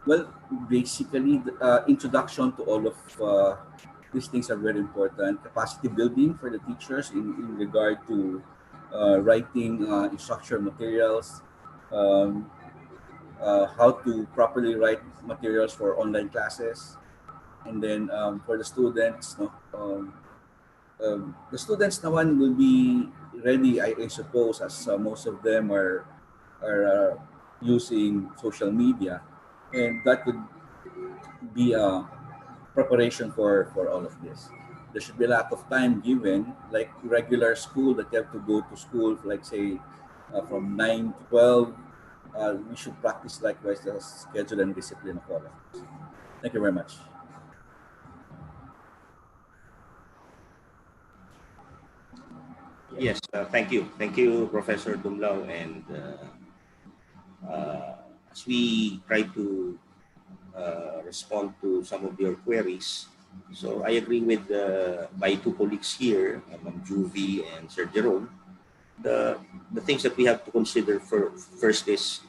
Well, basically, the introduction to all of these things are very important. Capacity building for the teachers in regard to writing instructional materials, how to properly write materials for online classes, and then for the students, the students naman will be ready, I suppose, as most of them are using social media, and that could be a preparation for all of this. There should be a lot of time given, like regular school that you have to go to school, like say from 9 to 12. We should practice likewise the schedule and discipline of all of us. Thank you very much. Yes, thank you. Thank you, Professor Dumlao. And as we try to respond to some of your queries. So I agree with my two colleagues here, Ma'am Juvie and Sir Jerome. The, the things that we have to consider first is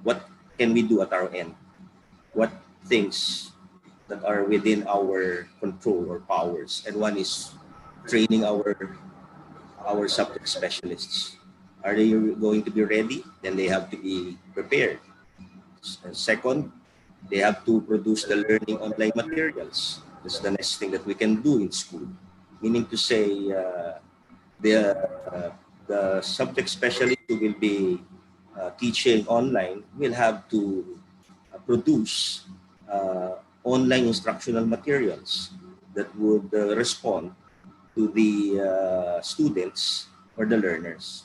what can we do at our end? What things that are within our control or powers? And one is training our subject specialists. Are they going to be ready? Then they have to be prepared. Second, they have to produce the learning online materials. That's the next thing that we can do in school. Meaning to say, the, uh, the subject specialist who will be teaching online will have to produce online instructional materials that would respond to the students or the learners.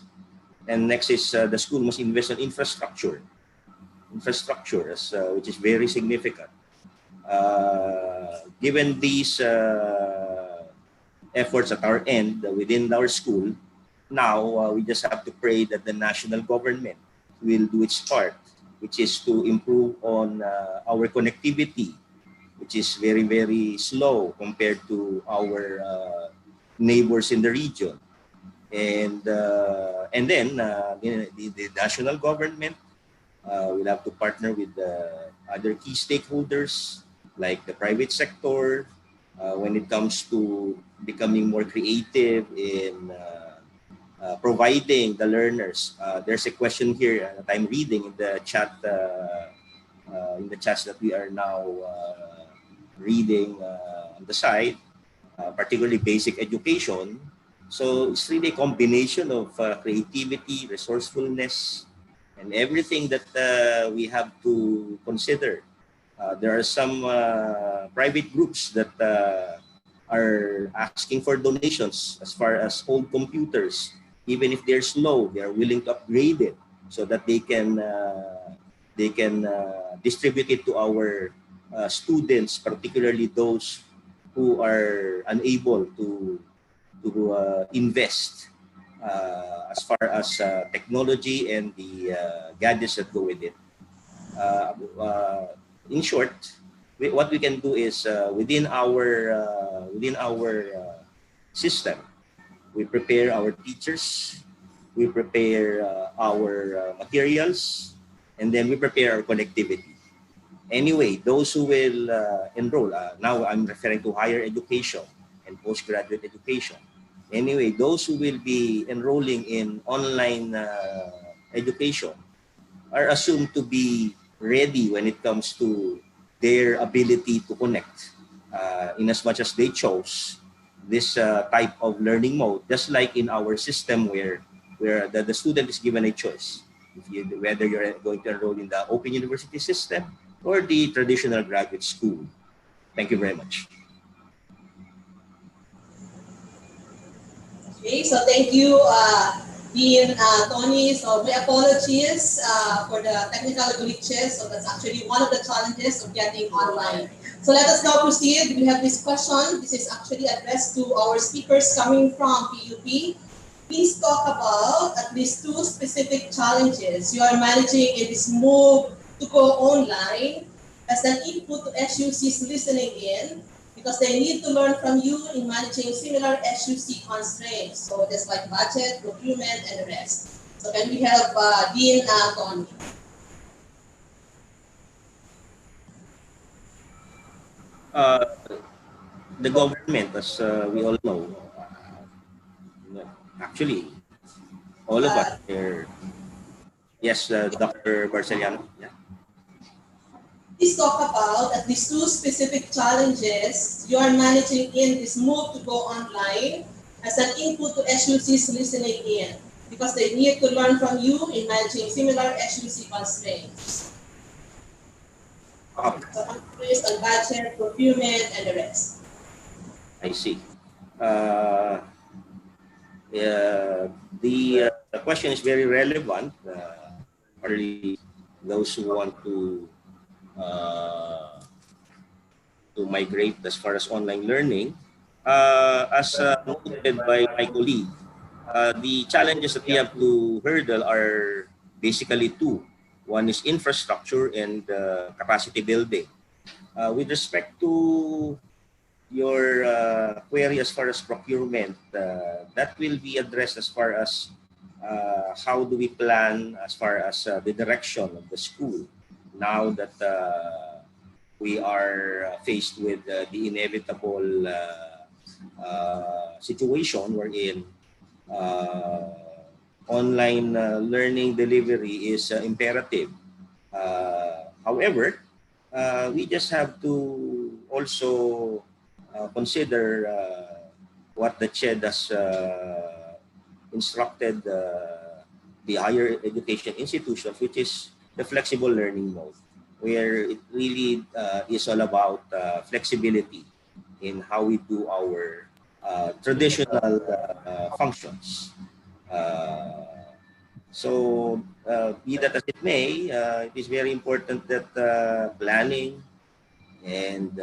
And next is the school must invest in infrastructure which is very significant. Given these efforts at our end within our school, now we just have to pray that the national government will do its part, which is to improve on our connectivity, which is very, very slow compared to our neighbors in the region. And then the national government will have to partner with other key stakeholders like the private sector when it comes to becoming more creative in providing the learners. There's a question here that I'm reading in the chats that we are now reading on the side, particularly basic education. So it's really a combination of creativity, resourcefulness, and everything that we have to consider. There are some private groups that are asking for donations as far as old computers. Even if they're slow, they are willing to upgrade it so that they can distribute it to our students, particularly those who are unable to invest as far as technology and the gadgets that go with it. In short, what we can do is within our system, we prepare our teachers, we prepare our materials, and then we prepare our connectivity. Anyway, those who will enroll, now I'm referring to higher education and postgraduate education. Anyway, those who will be enrolling in online education are assumed to be ready when it comes to their ability to connect in as much as they chose this type of learning mode, just like in our system where the student is given a choice, whether you're going to enroll in the Open University system or the traditional graduate school. Thank you very much. Okay, so thank you, Dean Tony. So my apologies for the technical glitches. So that's actually one of the challenges of getting online. So let us now proceed. We have this question. This is actually addressed to our speakers coming from PUP. Please talk about at least two specific challenges you are managing in this move to go online as an input to SUC's listening in, because they need to learn from you in managing similar SUC constraints. So just like budget, procurement, and the rest. So can we have Dean Tony? The government, as we all know, actually, all of us are. Yes, Dr. Barceliano. Yeah. Please talk about at least two specific challenges you are managing in this move to go online as an input to SUC's listening in, because they need to learn from you in managing similar SUC constraints. So based on budget, procurement, and the rest. I see. The question is very relevant, particularly those who want to migrate as far as online learning. As noted by my colleague, the challenges that we have to hurdle are basically two. One is infrastructure and capacity building. With respect to your query as far as procurement, that will be addressed as far as how do we plan as far as the direction of the school now that we are faced with the inevitable situation wherein online learning delivery is imperative. However, we just have to also consider what the CHED has instructed the higher education institutions, which is the flexible learning mode, where it really is all about flexibility in how we do our traditional functions. Be that as it may, it is very important that planning and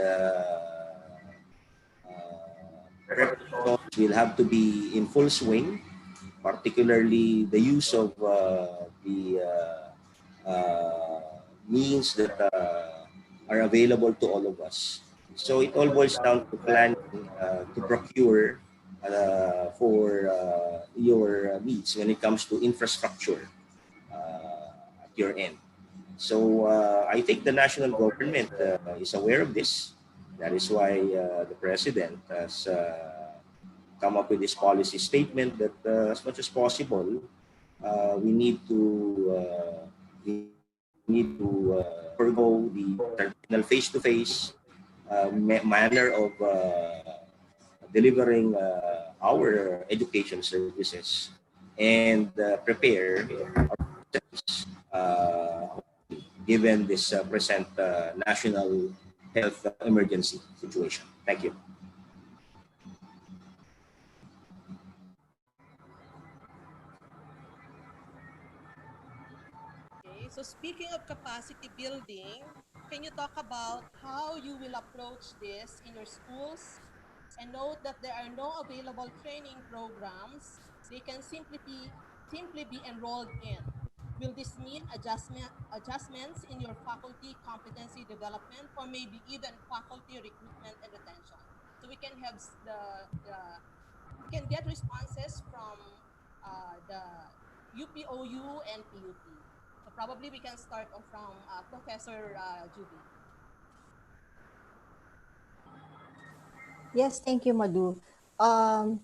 preparations will have to be in full swing, particularly the use of the means that are available to all of us. So it all boils down to planning to procure for your needs when it comes to infrastructure at your end. So I think the national government is aware of this. That is why the president has come up with this policy statement that as much as possible, we need to forego the traditional face-to-face manner of delivering our education services and prepare ourselves given this present national health emergency situation. Thank you. Okay, so speaking of capacity building, can you talk about how you will approach this in your schools? And note that there are no available training programs they can simply be enrolled in. Will this mean adjustments in your faculty competency development or maybe even faculty recruitment and retention? So we can have the we can get responses from the UPOU and PUP. So probably we can start off from Professor Juby. Yes, thank you, Madhu. Um,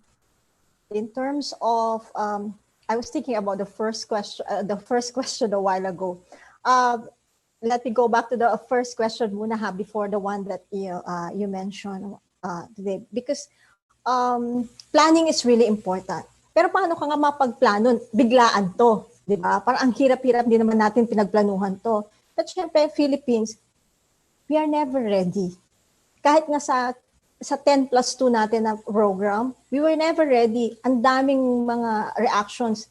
in terms of, I was thinking about the first question a while ago. Let me go back to the first question muna ha, before the one that you mentioned today. Because planning is really important. Pero paano ka nga mapagplano? Biglaan to, di ba? Parang ang hirap-hirap din naman natin pinagplanuhan to. But syempre, Philippines, we are never ready. Kahit nga sa 10 plus 2 natin na program, we were never ready. Ang daming mga reactions,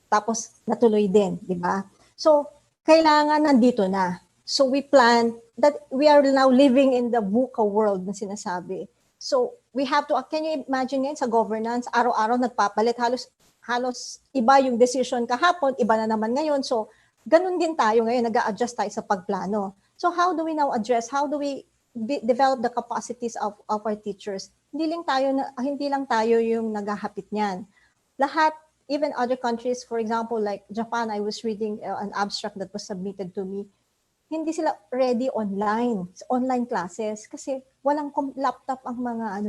tapos natuloy din, di ba? So, kailangan nandito na. So, we plan that we are now living in the VUCA world na sinasabi. So, we have to, can you imagine ngayon sa governance, araw-araw nagpapalit, halos iba yung decision kahapon, iba na naman ngayon. So, ganun din tayo ngayon, nag-a-adjust tayo sa pagplano. So, how do we now address, how do we develop the capacities of our teachers? Hindi lang tayo yung naghahapit niyan. Lahat, even other countries, for example, like Japan, I was reading an abstract that was submitted to me. Hindi sila ready online classes kasi walang laptop ang mga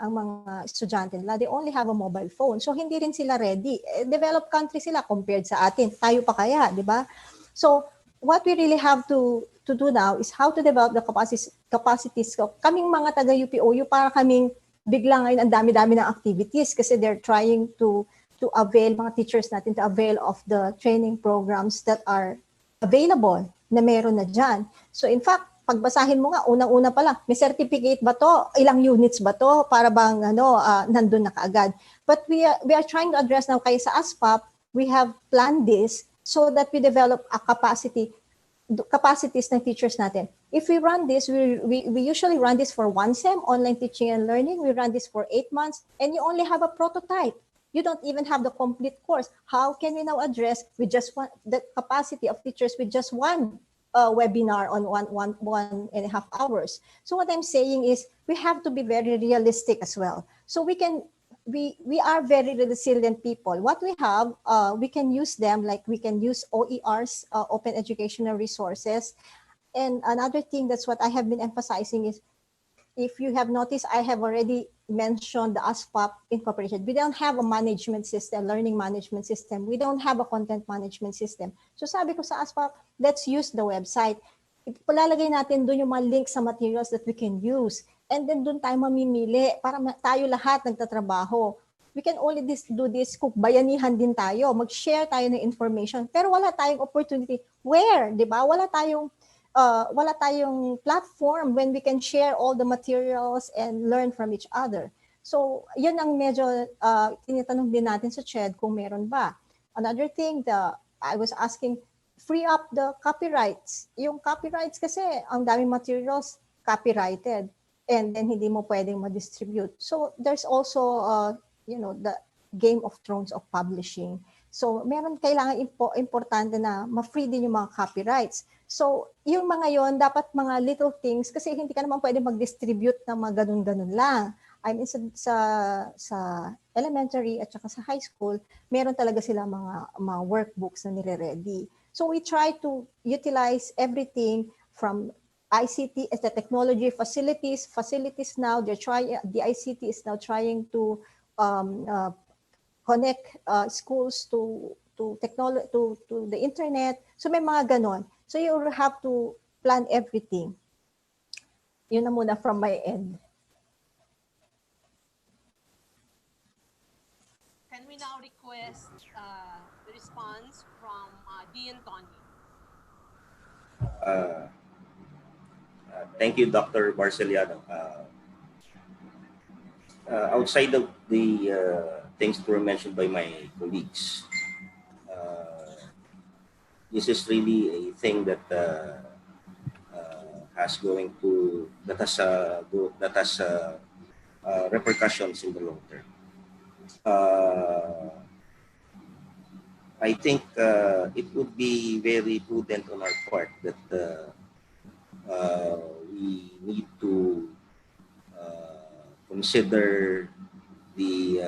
ang mga estudyante nila. They only have a mobile phone. So hindi rin sila ready. Developed country sila compared sa atin. Tayo pa kaya, di ba? So what we really have to do now is how to develop the capacities ko. Kaming mga taga UPOU para kaming bigla ngayon ang dami-dami ng activities kasi they're trying to avail, mga teachers natin to avail of the training programs that are available na meron na dyan. So in fact, pagbasahin mo nga, unang-una pa lang, may certificate ba to? Ilang units ba to? Para bang nandun na kaagad. But we are trying to address now kaya sa ASPAP, we have planned this so that we develop a capacities ng teachers natin. If we run this, we usually run this for 1 sem, online teaching and learning. We run this for 8 months, and you only have a prototype. You don't even have the complete course. How can we now address with just the capacity of teachers with just one webinar on one and a half hours. So what I'm saying is we have to be very realistic as well. So we are very resilient people. What we have, we can use them, like we can use OERs, open educational resources. And another thing, that's what I have been emphasizing is, if you have noticed, I have already mentioned the ASPAP incorporation. We don't have a management system, learning management system. We don't have a content management system. So sabi ko sa ASPAP, let's use the website. Palalagay natin doon yung mga links sa materials that we can use. And then doon tayo mamimili para tayo lahat nagtatrabaho. We can only do this kung bayanihan din tayo. Mag-share tayo ng information. Pero wala tayong opportunity. Where? Di ba? Wala tayong platform when we can share all the materials and learn from each other. So, yun ang medyo tinitanong din natin sa CHED kung meron ba. Another thing, I was asking, free up the copyrights. Yung copyrights kasi, ang daming materials copyrighted and then hindi mo pwedeng ma-distribute. So, there's also, the Game of Thrones of publishing. So, meron kailangan importante na ma-free din yung mga copyrights. So, yung mga yon dapat mga little things kasi hindi ka naman pwede mag-distribute ng mga ganun-ganun lang. I mean, sa elementary at saka sa high school, meron talaga sila mga workbooks na nire-ready. So, we try to utilize everything from ICT as the technology facilities now. The ICT is now trying to connect schools to technology, to the internet. So, may mga ganon. So you have to plan everything. Yun na muna from my end. Can we now request the response from Dean Tony? Thank you, Dr. Barceliano. Outside of the things that were mentioned by my colleagues, this is really a thing that has repercussions in the long term. I think it would be very prudent on our part that we need to consider the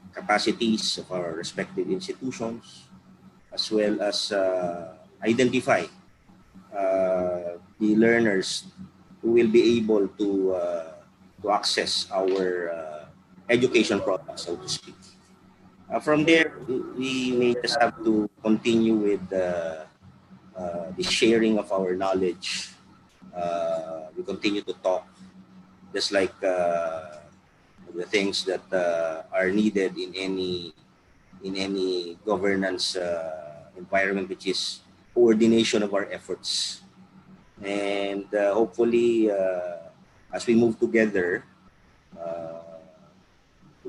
capacities of our respective institutions, as well as identify the learners who will be able to access our education products, so to speak. From there, we may just have to continue with the sharing of our knowledge. We continue to talk, just like the things that are needed in any governance environment, which is coordination of our efforts. And hopefully, as we move together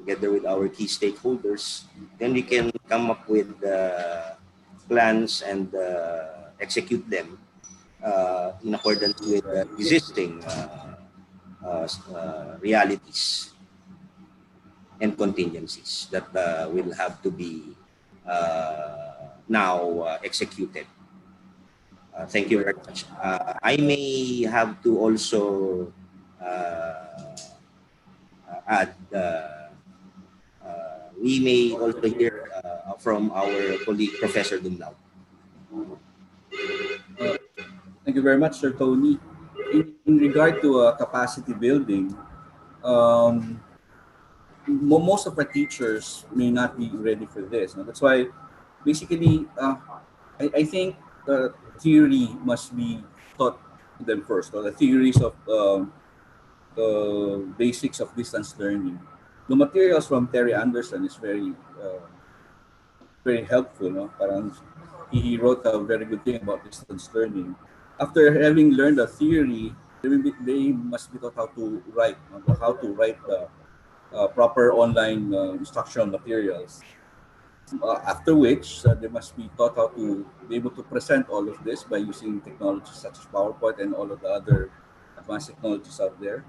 with our key stakeholders, then we can come up with plans and execute them in accordance with existing realities and contingencies that will have to be now executed. Thank you very much. I may have to also add, we may also hear from our colleague, Professor Dumlao. Thank you very much, Sir Tony. In regard to capacity building, most of our teachers may not be ready for this. That's why, basically, I think the theory must be taught to them first. The theories of the basics of distance learning. The materials from Terry Anderson is very helpful. No? Parang he wrote a very good thing about distance learning. After having learned the theory, they must be taught how to write the proper online instructional materials. After which, they must be taught how to be able to present all of this by using technologies such as PowerPoint and all of the other advanced technologies out there.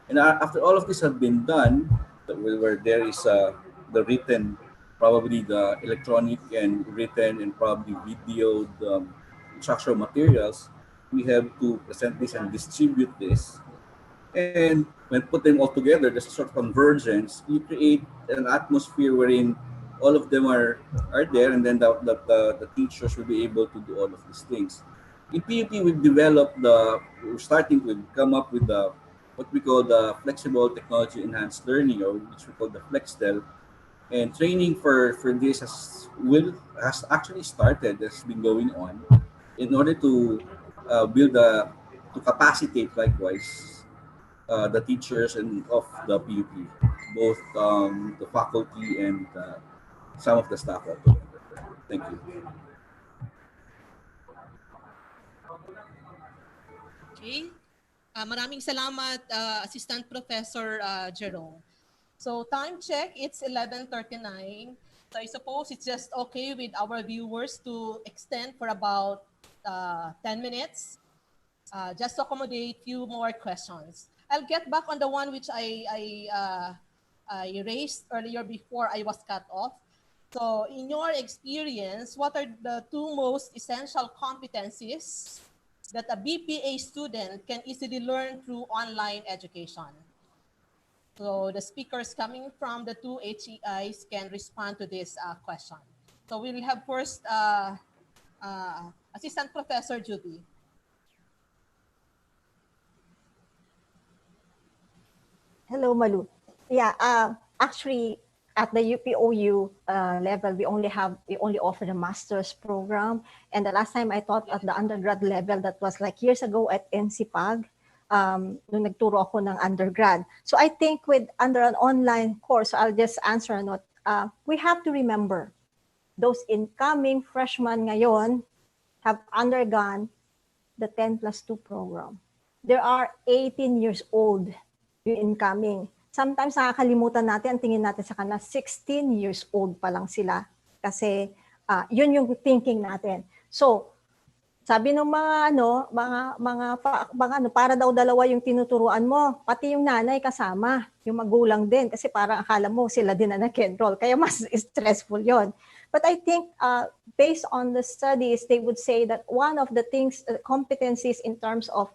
And after all of this has been done, where there is the written, probably the electronic and written and probably videoed instructional materials, we have to present this and distribute this. And when put them all together, there's a sort of convergence. You create an atmosphere wherein all of them are there, and then the teachers will be able to do all of these things. In PUP, we're starting to come up with the what we call the flexible technology enhanced learning, or which we call the FlexTel. And training for this has actually started, has been going on in order to build to capacitate likewise the teachers and of the PUP, both the faculty and some of the staff altogether. Thank you. Okay. Maraming salamat, Assistant Professor Jerome. So time check, it's 11:39. So I suppose it's just okay with our viewers to extend for about 10 minutes, just to accommodate few more questions. I'll get back on the one which I raised earlier before I was cut off. So in your experience, what are the two most essential competencies that a BPA student can easily learn through online education? So the speakers coming from the two HEIs can respond to this question. So we will have first Assistant Professor Juby. Hello, Malu. Yeah, actually, at the UPOU level, we only offer the master's program. And the last time I taught at the undergrad level, that was like years ago at NCPAG, nung nagturo ako ng undergrad. So I think under an online course, I'll just answer a note. We have to remember those incoming freshmen ngayon have undergone the 10+2 program. There are 18 years old yung incoming. Sometimes nakakalimutan natin, ang tingin natin sa kanila, 16 years old pa lang sila. Kasi yun yung thinking natin. So, sabi ng mga para daw dalawa yung tinuturuan mo, pati yung nanay kasama, yung magulang din, kasi parang akala mo sila din na nag-enroll, kaya mas stressful yon. But I think based on the studies, they would say that one of the things, competencies in terms of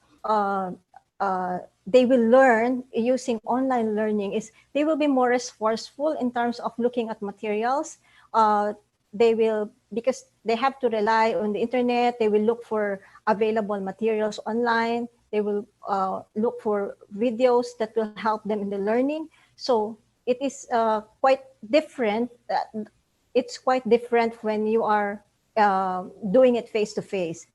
they will learn using online learning is they will be more resourceful in terms of looking at materials. They will, because they have to rely on the internet, they will look for available materials online. They will look for videos that will help them in the learning. So it is quite different. It's quite different when you are doing it face-to-face.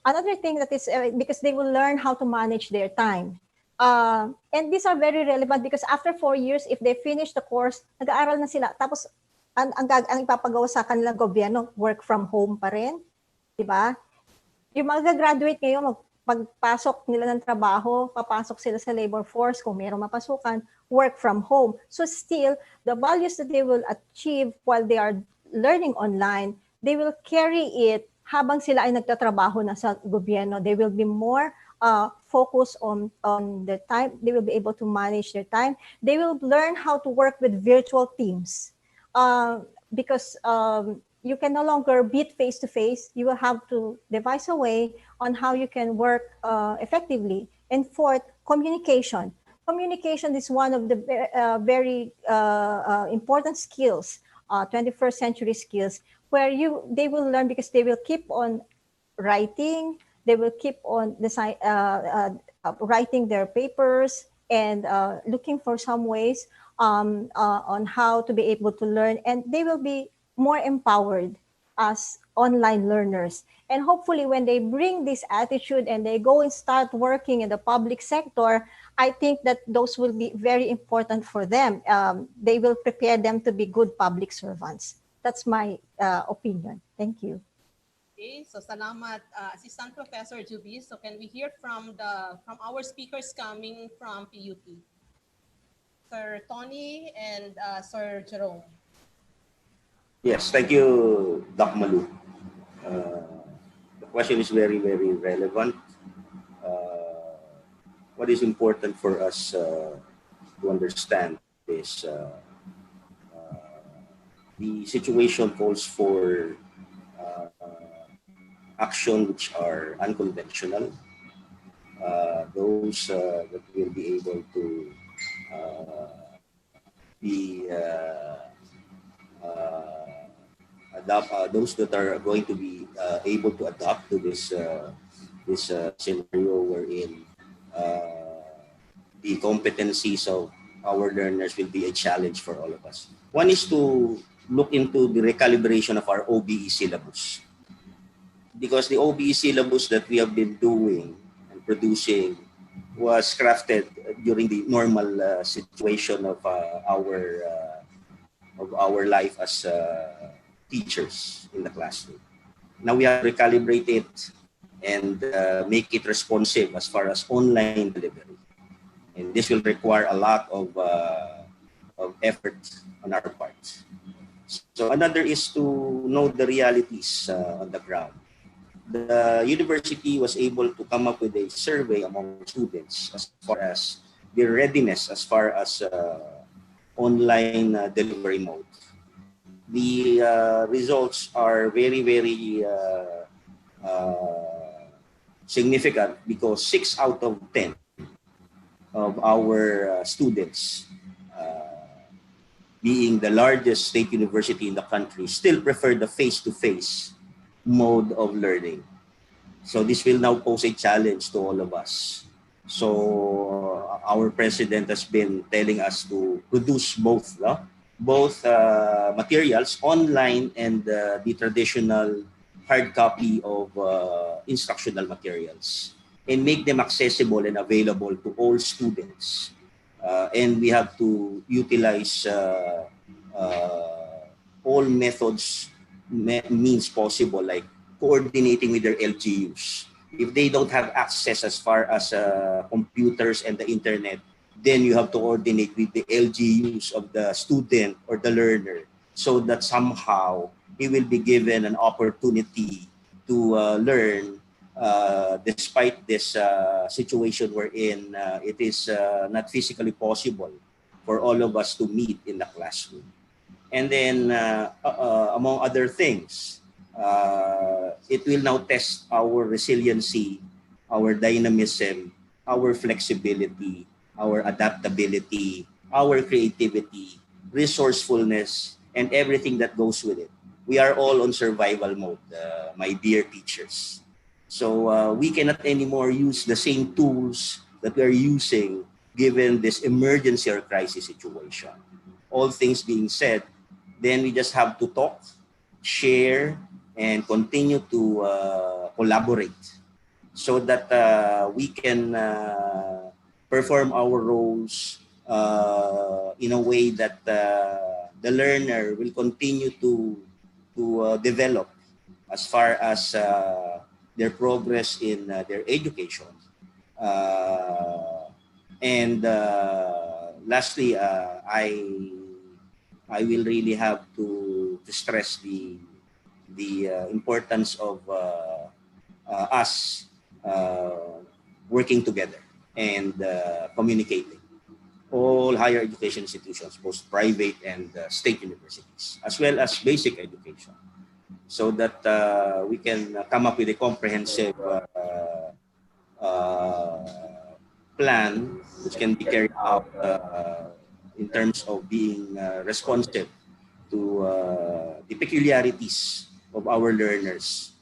Another thing that is, because they will learn how to manage their time. And these are very relevant because after 4 years, if they finish the course, nag-aaral na sila. Tapos, ang ipapagawa sa kanilang gobyerno, work from home pa rin. Diba? Yung mga graduate ngayon, pagpasok nila ng trabaho, papasok sila sa labor force, kung mayroong mapasukan, work from home. So still, the values that they will achieve while they are learning online, they will carry it habang sila ay nagtatrabaho na sa gobyerno. They will be more focused on the time. They will be able to manage their time. They will learn how to work with virtual teams. Because you can no longer meet face-to-face. You will have to devise a way on how you can work effectively. And fourth, communication. Communication is one of the very important skills, 21st century skills, where they will learn because they will keep on writing, they will keep on writing their papers and looking for some ways on how to be able to learn, and they will be more empowered as online learners. And hopefully when they bring this attitude and they go and start working in the public sector, I think that those will be very important for them. They will prepare them to be good public servants. That's my opinion. Thank you. Okay, so salamat, Assistant Professor Juby. So can we hear from our speakers coming from PUP? Sir Tony and Sir Jerome. Yes, thank you, Doc Malu. The question is very, very relevant. What is important for us to understand is the situation calls for action which are unconventional, those that will be able to be adapt, those that are going to be able to adapt to this scenario wherein the competencies of our learners will be a challenge for all of us. One is to look into the recalibration of our OBE syllabus, because the OBE syllabus that we have been doing and producing was crafted during the normal situation of our life as teachers in the classroom. Now we have to recalibrate it and make it responsive as far as online delivery. And this will require a lot of effort on our part. So another is to know the realities on the ground. The university was able to come up with a survey among students as far as their readiness as far as online delivery mode. The results are very, very significant, because 6 out of 10 of our students, being the largest state university in the country, still prefer the face-to-face mode of learning. So this will now pose a challenge to all of us. So our president has been telling us to produce both, no? Both materials, online and the traditional hard copy of instructional materials, and make them accessible and available to all students. And we have to utilize all methods, means possible, like coordinating with their LGUs. If they don't have access as far as computers and the internet, then you have to coordinate with the LGUs of the student or the learner, so that somehow he will be given an opportunity to learn despite this situation wherein it is not physically possible for all of us to meet in the classroom. And then, among other things, it will now test our resiliency, our dynamism, our flexibility, our adaptability, our creativity, resourcefulness, and everything that goes with it. We are all on survival mode, my dear teachers. So we cannot anymore use the same tools that we are using given this emergency or crisis situation. All things being said, then we just have to talk, share, and continue to collaborate, so that we can perform our roles in a way that the learner will continue to develop as far as their progress in their education. And lastly, I will really have to stress the importance of us working together and communicating. All higher education institutions, both private and state universities, as well as basic education, so that we can come up with a comprehensive plan which can be carried out in terms of being responsive to the peculiarities of our learners,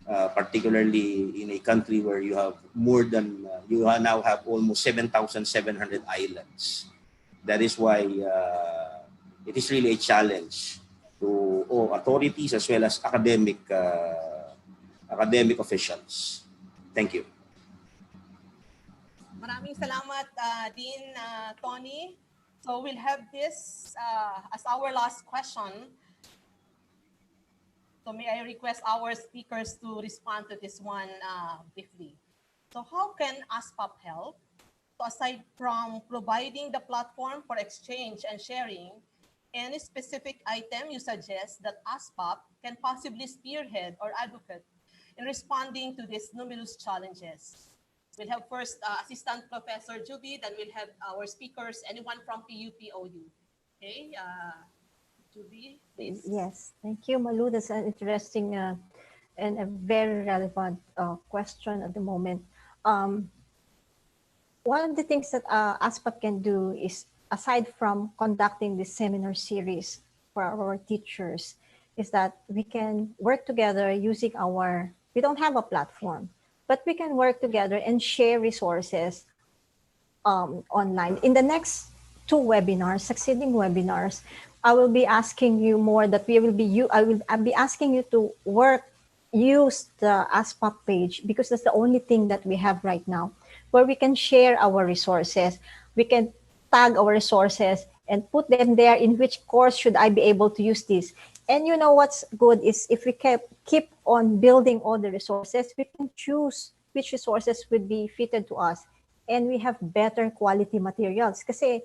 particularly in a country where you have more than, now have almost 7,700 islands. That is why it is really a challenge to all authorities as well as academic officials. Thank you. Maraming salamat, Dean Tony. So we'll have this as our last question. So may I request our speakers to respond to this one briefly. So how can ASPAP help? So aside from providing the platform for exchange and sharing, any specific item you suggest that ASPAP can possibly spearhead or advocate in responding to these numerous challenges? We'll have first Assistant Professor Juby, then we'll have our speakers, anyone from PUPOU. Okay, Juby, please. Yes, thank you, Malu. That's an interesting and a very relevant question at the moment. Um, One of the things that ASPAP can do is, aside from conducting this seminar series for our teachers, is that we can work together using we don't have a platform, but we can work together and share resources online. In the next two webinars, succeeding webinars, I will be asking you more that I'll be asking you to use the ASPAP page, because that's the only thing that we have right now, where we can share our resources. We can tag our resources and put them there, in which course should I be able to use this. And you know what's good is, if we keep on building all the resources, we can choose which resources would be fitted to us, and we have better quality materials. Kasi,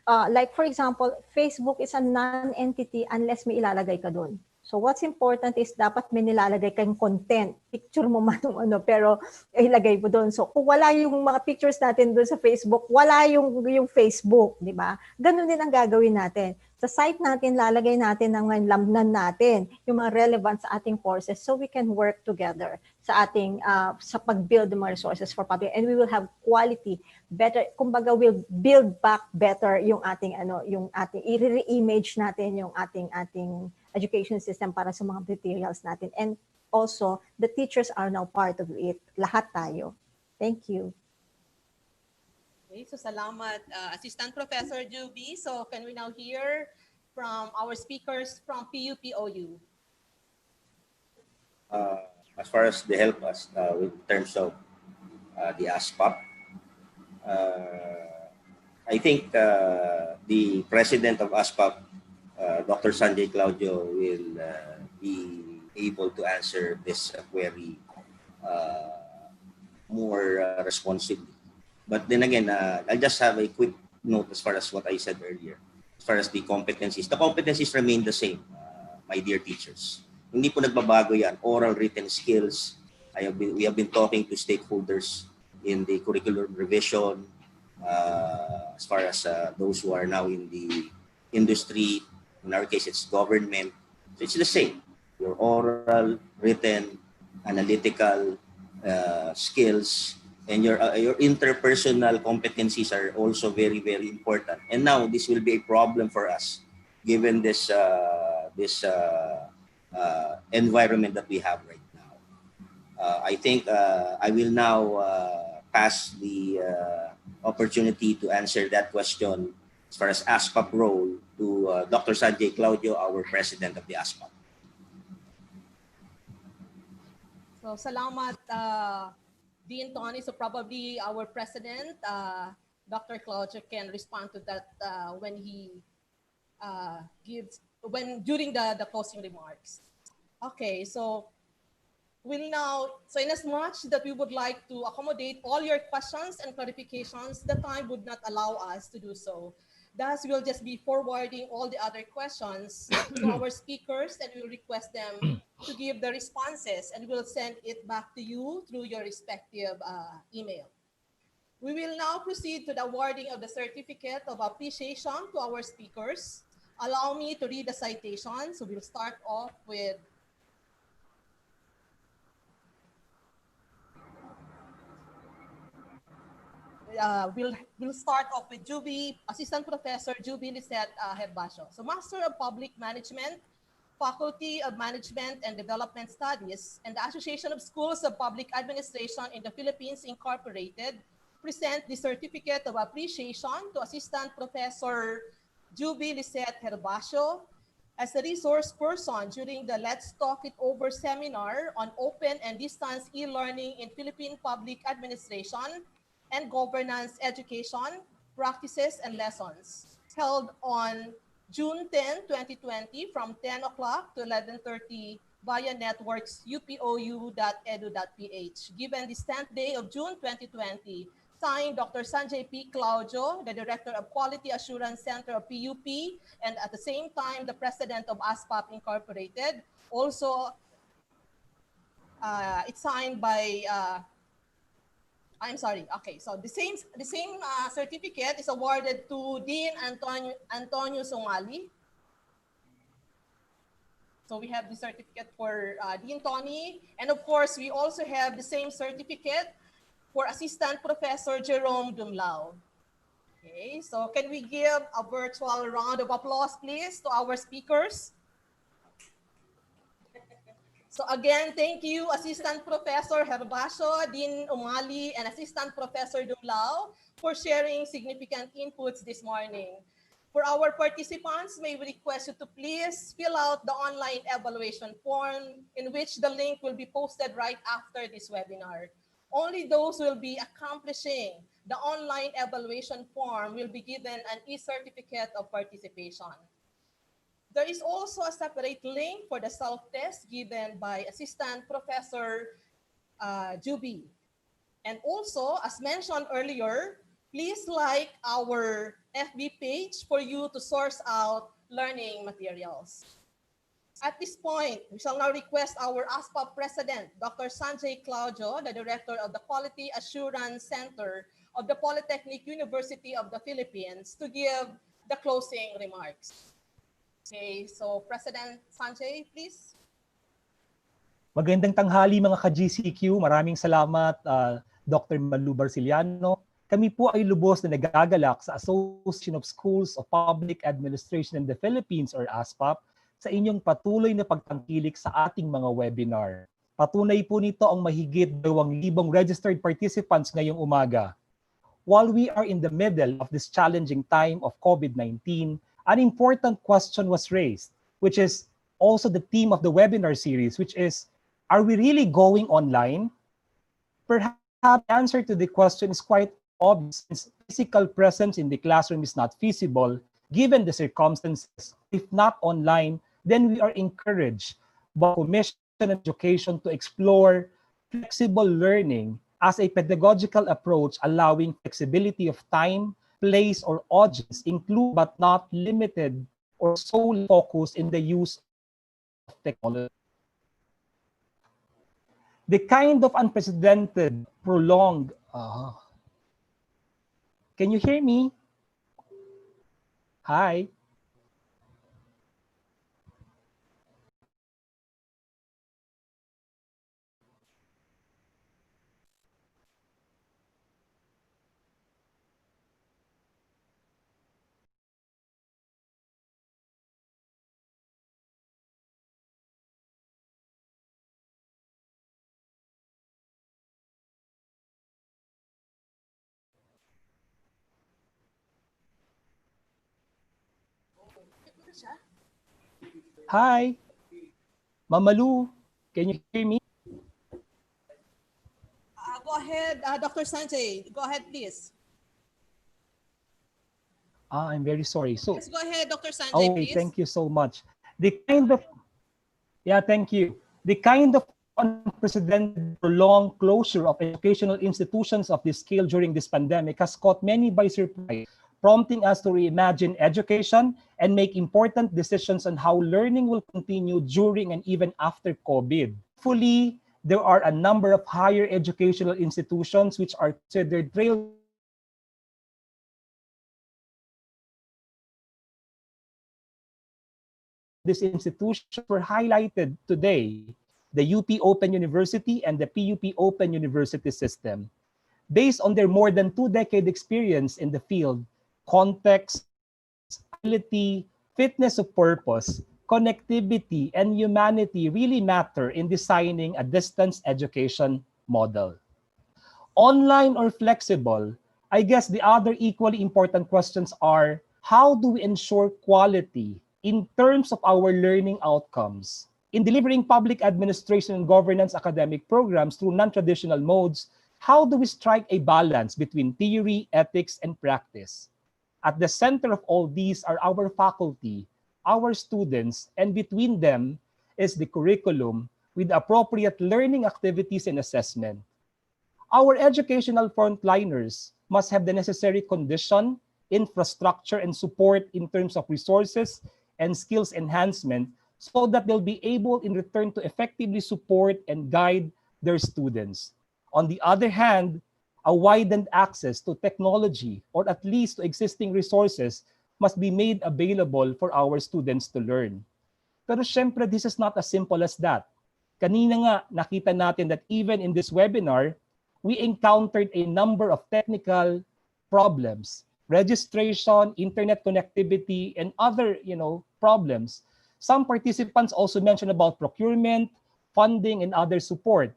like for example, Facebook is a non-entity unless may ilalagay ka doon. So what's important is, dapat may nilalagay kang content. Picture mo man ng ano, pero ilagay mo doon. So kung wala yung mga pictures natin doon sa Facebook, wala yung Facebook, di ba? Ganun din ang gagawin natin. Sa site natin, lalagay natin ng mga lamnan natin, yung mga relevant sa ating courses, so we can work together sa ating sa pag-build ng mga resources for public, and we will have quality, better, kumbaga we'll build back better yung ating i-re-image natin yung ating education system para sa mga materials natin. And also, the teachers are now part of it. Lahat tayo. Thank you. Okay, so salamat, Assistant Professor Juby. So can we now hear from our speakers from PUPOU? As far as they help us in terms of the ASPAP, I think the president of ASPAP, Dr. Sanjay Claudio, will be able to answer this query more responsibly. But then again, I'll just have a quick note as far as what I said earlier. As far as the competencies remain the same, my dear teachers. Hindi po nagbabago yan. Oral, written skills. We have been talking to stakeholders in the curriculum revision, as far as those who are now in the industry. In our case, it's government. So it's the same. Your oral, written, analytical skills, and your interpersonal competencies are also very, very important. And now this will be a problem for us, given this environment that we have right now. I think I will now pass the opportunity to answer that question as far as ASPAP role to Dr. Sanjay Claudio, our president of the ASPAP. So salamat, Dean Tony. So probably our president, Dr. Claudio, can respond to that when he during the closing remarks. Okay, so in as much that we would like to accommodate all your questions and clarifications, the time would not allow us to do so. Thus, we'll just be forwarding all the other questions to our speakers, and we'll request them to give the responses, and we'll send it back to you through your respective email. We will now proceed to the awarding of the certificate of appreciation to our speakers. Allow me to read the citation. So we'll start off with we'll start off with Assistant Professor Juby Lisette Herbacio. So Master of Public Management, Faculty of Management and Development Studies, and the Association of Schools of Public Administration in the Philippines Incorporated present the Certificate of Appreciation to Assistant Professor Juby Lisette Herbacio as a resource person during the Let's Talk It Over seminar on open and distance e-learning in Philippine public administration and governance education, practices, and lessons, held on June 10, 2020 from 10 o'clock to 11:30 via networks upou.edu.ph. Given the 10th day of June 2020, signed Dr. Sanjay P. Claudio, the Director of Quality Assurance Center of PUP, and at the same time, the President of ASPAP Incorporated. Also, it's signed by I'm sorry. Okay, so the same certificate is awarded to Dean Antonio Somali. So we have the certificate for Dean Tony, and of course, we also have the same certificate for Assistant Professor Jerome Dumlao. Okay, so can we give a virtual round of applause, please, to our speakers? So again, thank you, Assistant Professor Herbacio, Dean Umali, and Assistant Professor Dumlao for sharing significant inputs this morning. For our participants, may we request you to please fill out the online evaluation form in which the link will be posted right after this webinar. Only those who will be accomplishing the online evaluation form will be given an e-certificate of participation. There is also a separate link for the self-test given by Assistant Professor Juby. And also, as mentioned earlier, please like our FB page for you to source out learning materials. At this point, we shall now request our ASPA President, Dr. Sanjay Claudio, the Director of the Quality Assurance Center of the Polytechnic University of the Philippines, to give the closing remarks. Okay, so President Sanjay, please. Magandang tanghali mga ka-GCQ. Maraming salamat, Dr. Malu Barciliano. Kami po ay lubos na nagagalak sa Association of Schools of Public Administration in the Philippines or ASPAP sa inyong patuloy na pagtangkilik sa ating mga webinar. Patunay po nito ang mahigit 2,000 registered participants ngayong umaga. While we are in the middle of this challenging time of COVID-19, an important question was raised, which is also the theme of the webinar series, which is, are we really going online? Perhaps the answer to the question is quite obvious, since physical presence in the classroom is not feasible given the circumstances. If not online, then we are encouraged by Commission on Education to explore flexible learning as a pedagogical approach allowing flexibility of time, place, or audience, include but not limited or solely focused in the use of technology. The kind of unprecedented, prolonged, can you hear me? Hi. Hi. Mamalu, can you hear me? Go ahead, Dr. Sanjay. Go ahead, please. I'm very sorry. So, Yes, go ahead, Dr. Sanjay, okay, please. thank you so much. Thank you. The kind of unprecedented prolonged closure of educational institutions of this scale during this pandemic has caught many by surprise, prompting us to reimagine education and make important decisions on how learning will continue during and even after COVID. Hopefully, there are a number of higher educational institutions which are considered trailblazers these institutions were highlighted today, the UP Open University and the PUP Open University system. Based on their more than 2-decade experience in the field, context, ability, fitness of purpose, connectivity, and humanity really matter in designing a distance education model. Online or flexible, I guess the other equally important questions are, how do we ensure quality in terms of our learning outcomes? In delivering public administration and governance academic programs through non-traditional modes, how do we strike a balance between theory, ethics, and practice? At the center of all these are our faculty, our students, and between them is the curriculum with appropriate learning activities and assessment. Our educational frontliners must have the necessary condition, infrastructure, and support in terms of resources and skills enhancement so that they'll be able in return to effectively support and guide their students. On the other hand, a widened access to technology or at least to existing resources must be made available for our students to learn. Pero syempre, this is not as simple as that. Kanina nga, nakita natin that even in this webinar, we encountered a number of technical problems, registration, internet connectivity, and other, problems. Some participants also mentioned about procurement, funding, and other support.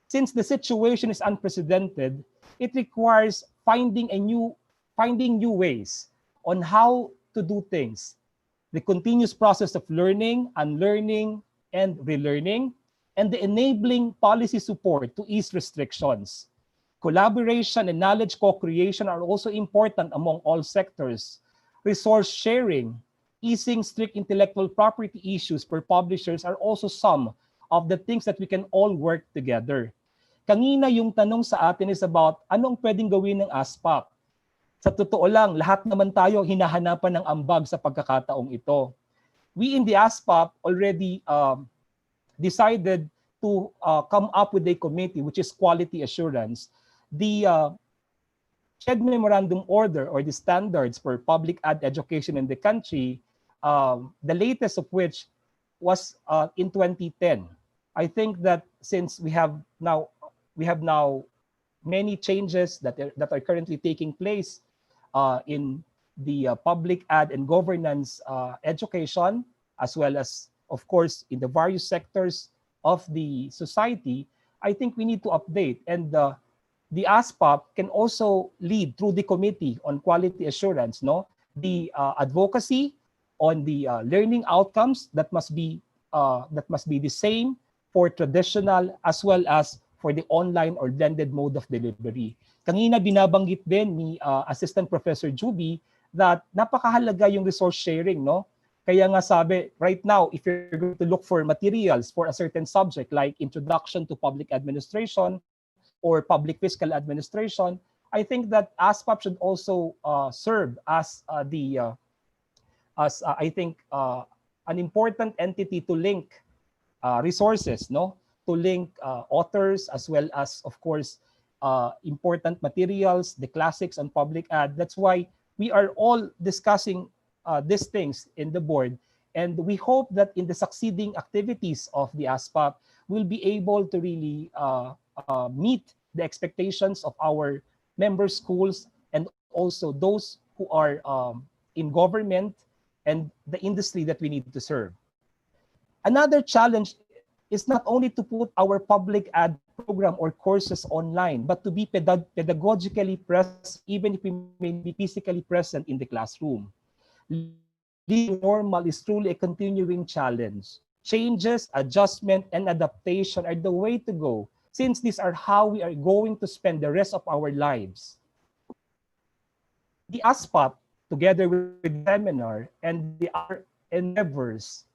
Since the situation is unprecedented, it requires finding new ways on how to do things. The continuous process of learning, unlearning, and relearning, and the enabling policy support to ease restrictions. Collaboration and knowledge co-creation are also important among all sectors. Resource sharing, easing strict intellectual property issues for publishers are also some of the things that we can all work together. Kanina yung tanong sa atin is about anong pwedeng gawin ng ASPAP. Sa totoo lang, lahat naman tayo hinahanapan ng ambag sa pagkakataong ito. We in the ASPAP already decided to come up with a committee, which is quality assurance. The SHED Memorandum Order, or the standards for public ad education in the country, the latest of which was in 2010. I think that since we have now many changes that are currently taking place in the public ad and governance education, as well as, of course, in the various sectors of the society, I think we need to update. And the ASPAP can also lead through the Committee on Quality Assurance, the advocacy on the learning outcomes that must be the same for traditional as well as for the online or blended mode of delivery. Kanina binabanggit din ni Assistant Professor Juby that napakahalaga yung resource sharing, no? Kaya nga sabi, right now, if you're going to look for materials for a certain subject like Introduction to Public Administration or Public Fiscal Administration, I think that ASPAP should also serve as an important entity to link resources, no? To link authors as well as, of course, important materials, the classics on public ad. That's why we are all discussing these things in the board. And we hope that in the succeeding activities of the ASPAP, we'll be able to really meet the expectations of our member schools and also those who are in government and the industry that we need to serve. Another challenge is not only to put our public ad program or courses online, but to be pedagogically present, even if we may be physically present in the classroom. Living normal is truly a continuing challenge. Changes, adjustment, and adaptation are the way to go, since these are how we are going to spend the rest of our lives. The ASPAP, together with the seminar and the other endeavors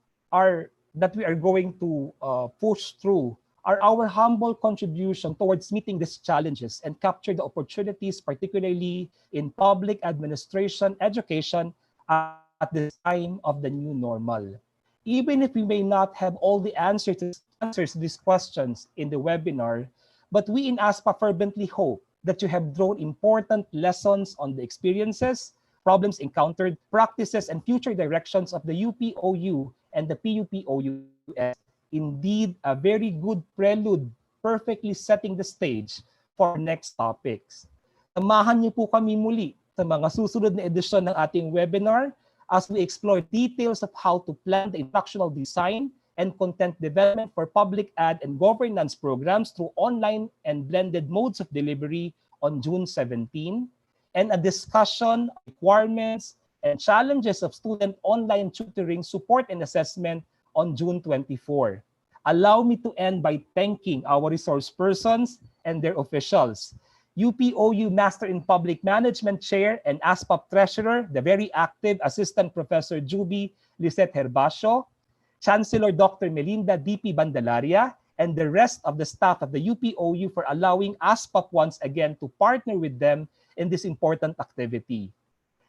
that we are going to push through, are our humble contribution towards meeting these challenges and capture the opportunities, particularly in public administration education at this time of the new normal. Even if we may not have all the answers to these questions in the webinar, but we in ASPA fervently hope that you have drawn important lessons on the experiences, problems encountered, practices, and future directions of the UPOU and the PUPOUS. Indeed, a very good prelude, perfectly setting the stage for our next topics. Samahan niyo po kami muli sa mga susunod na edisyon ng ating webinar as we explore details of how to plan the instructional design and content development for public ad and governance programs through online and blended modes of delivery on June 17, and a discussion of requirements and challenges of student online tutoring support and assessment on June 24. Allow me to end by thanking our resource persons and their officials. UPOU Master in Public Management Chair and ASPAP Treasurer, the very active Assistant Professor Juby Lisette Herbacio, Chancellor Dr. Melinda D.P. Bandalaria, and the rest of the staff of the UPOU for allowing ASPAP once again to partner with them in this important activity.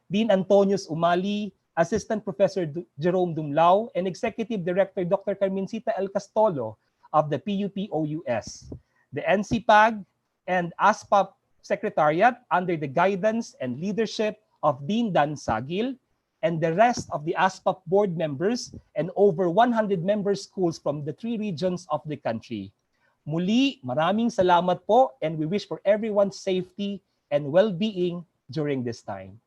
Dean Antonius Umali, Assistant Professor Jerome Dumlao, and Executive Director Dr. Carmencita El Castolo of the PUPOUS. The NCPAG and ASPAP Secretariat under the guidance and leadership of Dean Dan Sagil, and the rest of the ASPAP board members and over 100 member schools from the 3 regions of the country. Muli, maraming salamat po, and we wish for everyone's safety and well-being during this time.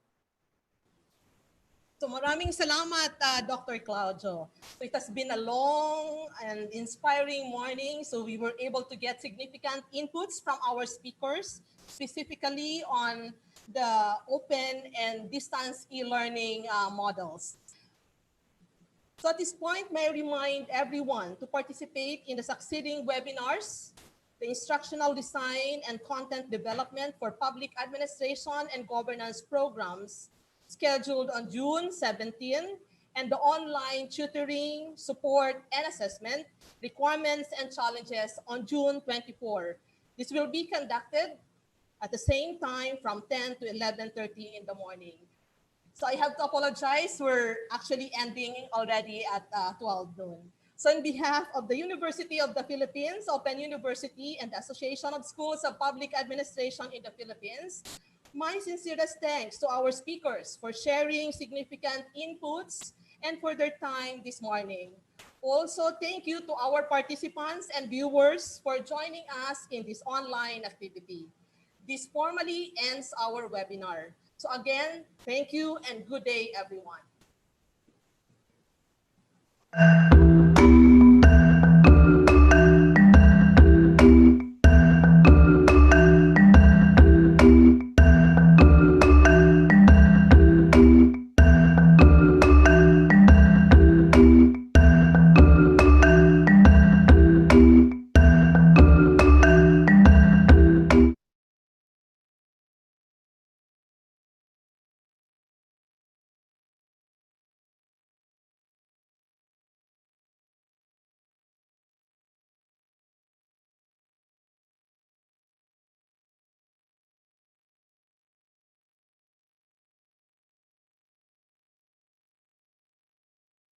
So maraming salamat, Dr. Claudio. So it has been a long and inspiring morning. So we were able to get significant inputs from our speakers, specifically on the open and distance e-learning models. So at this point, may I remind everyone to participate in the succeeding webinars, the instructional design and content development for public administration and governance programs scheduled on June 17, and the online tutoring, support, and assessment requirements and challenges on June 24. This will be conducted at the same time from 10 to 11:30 in the morning. So I have to apologize. We're actually ending already at 12 noon. So on behalf of the University of the Philippines, Open University, and the Association of Schools of Public Administration in the Philippines, my sincerest thanks to our speakers for sharing significant inputs and for their time this morning. Also, thank you to our participants and viewers for joining us in this online activity. This formally ends our webinar. So again, thank you and good day, everyone.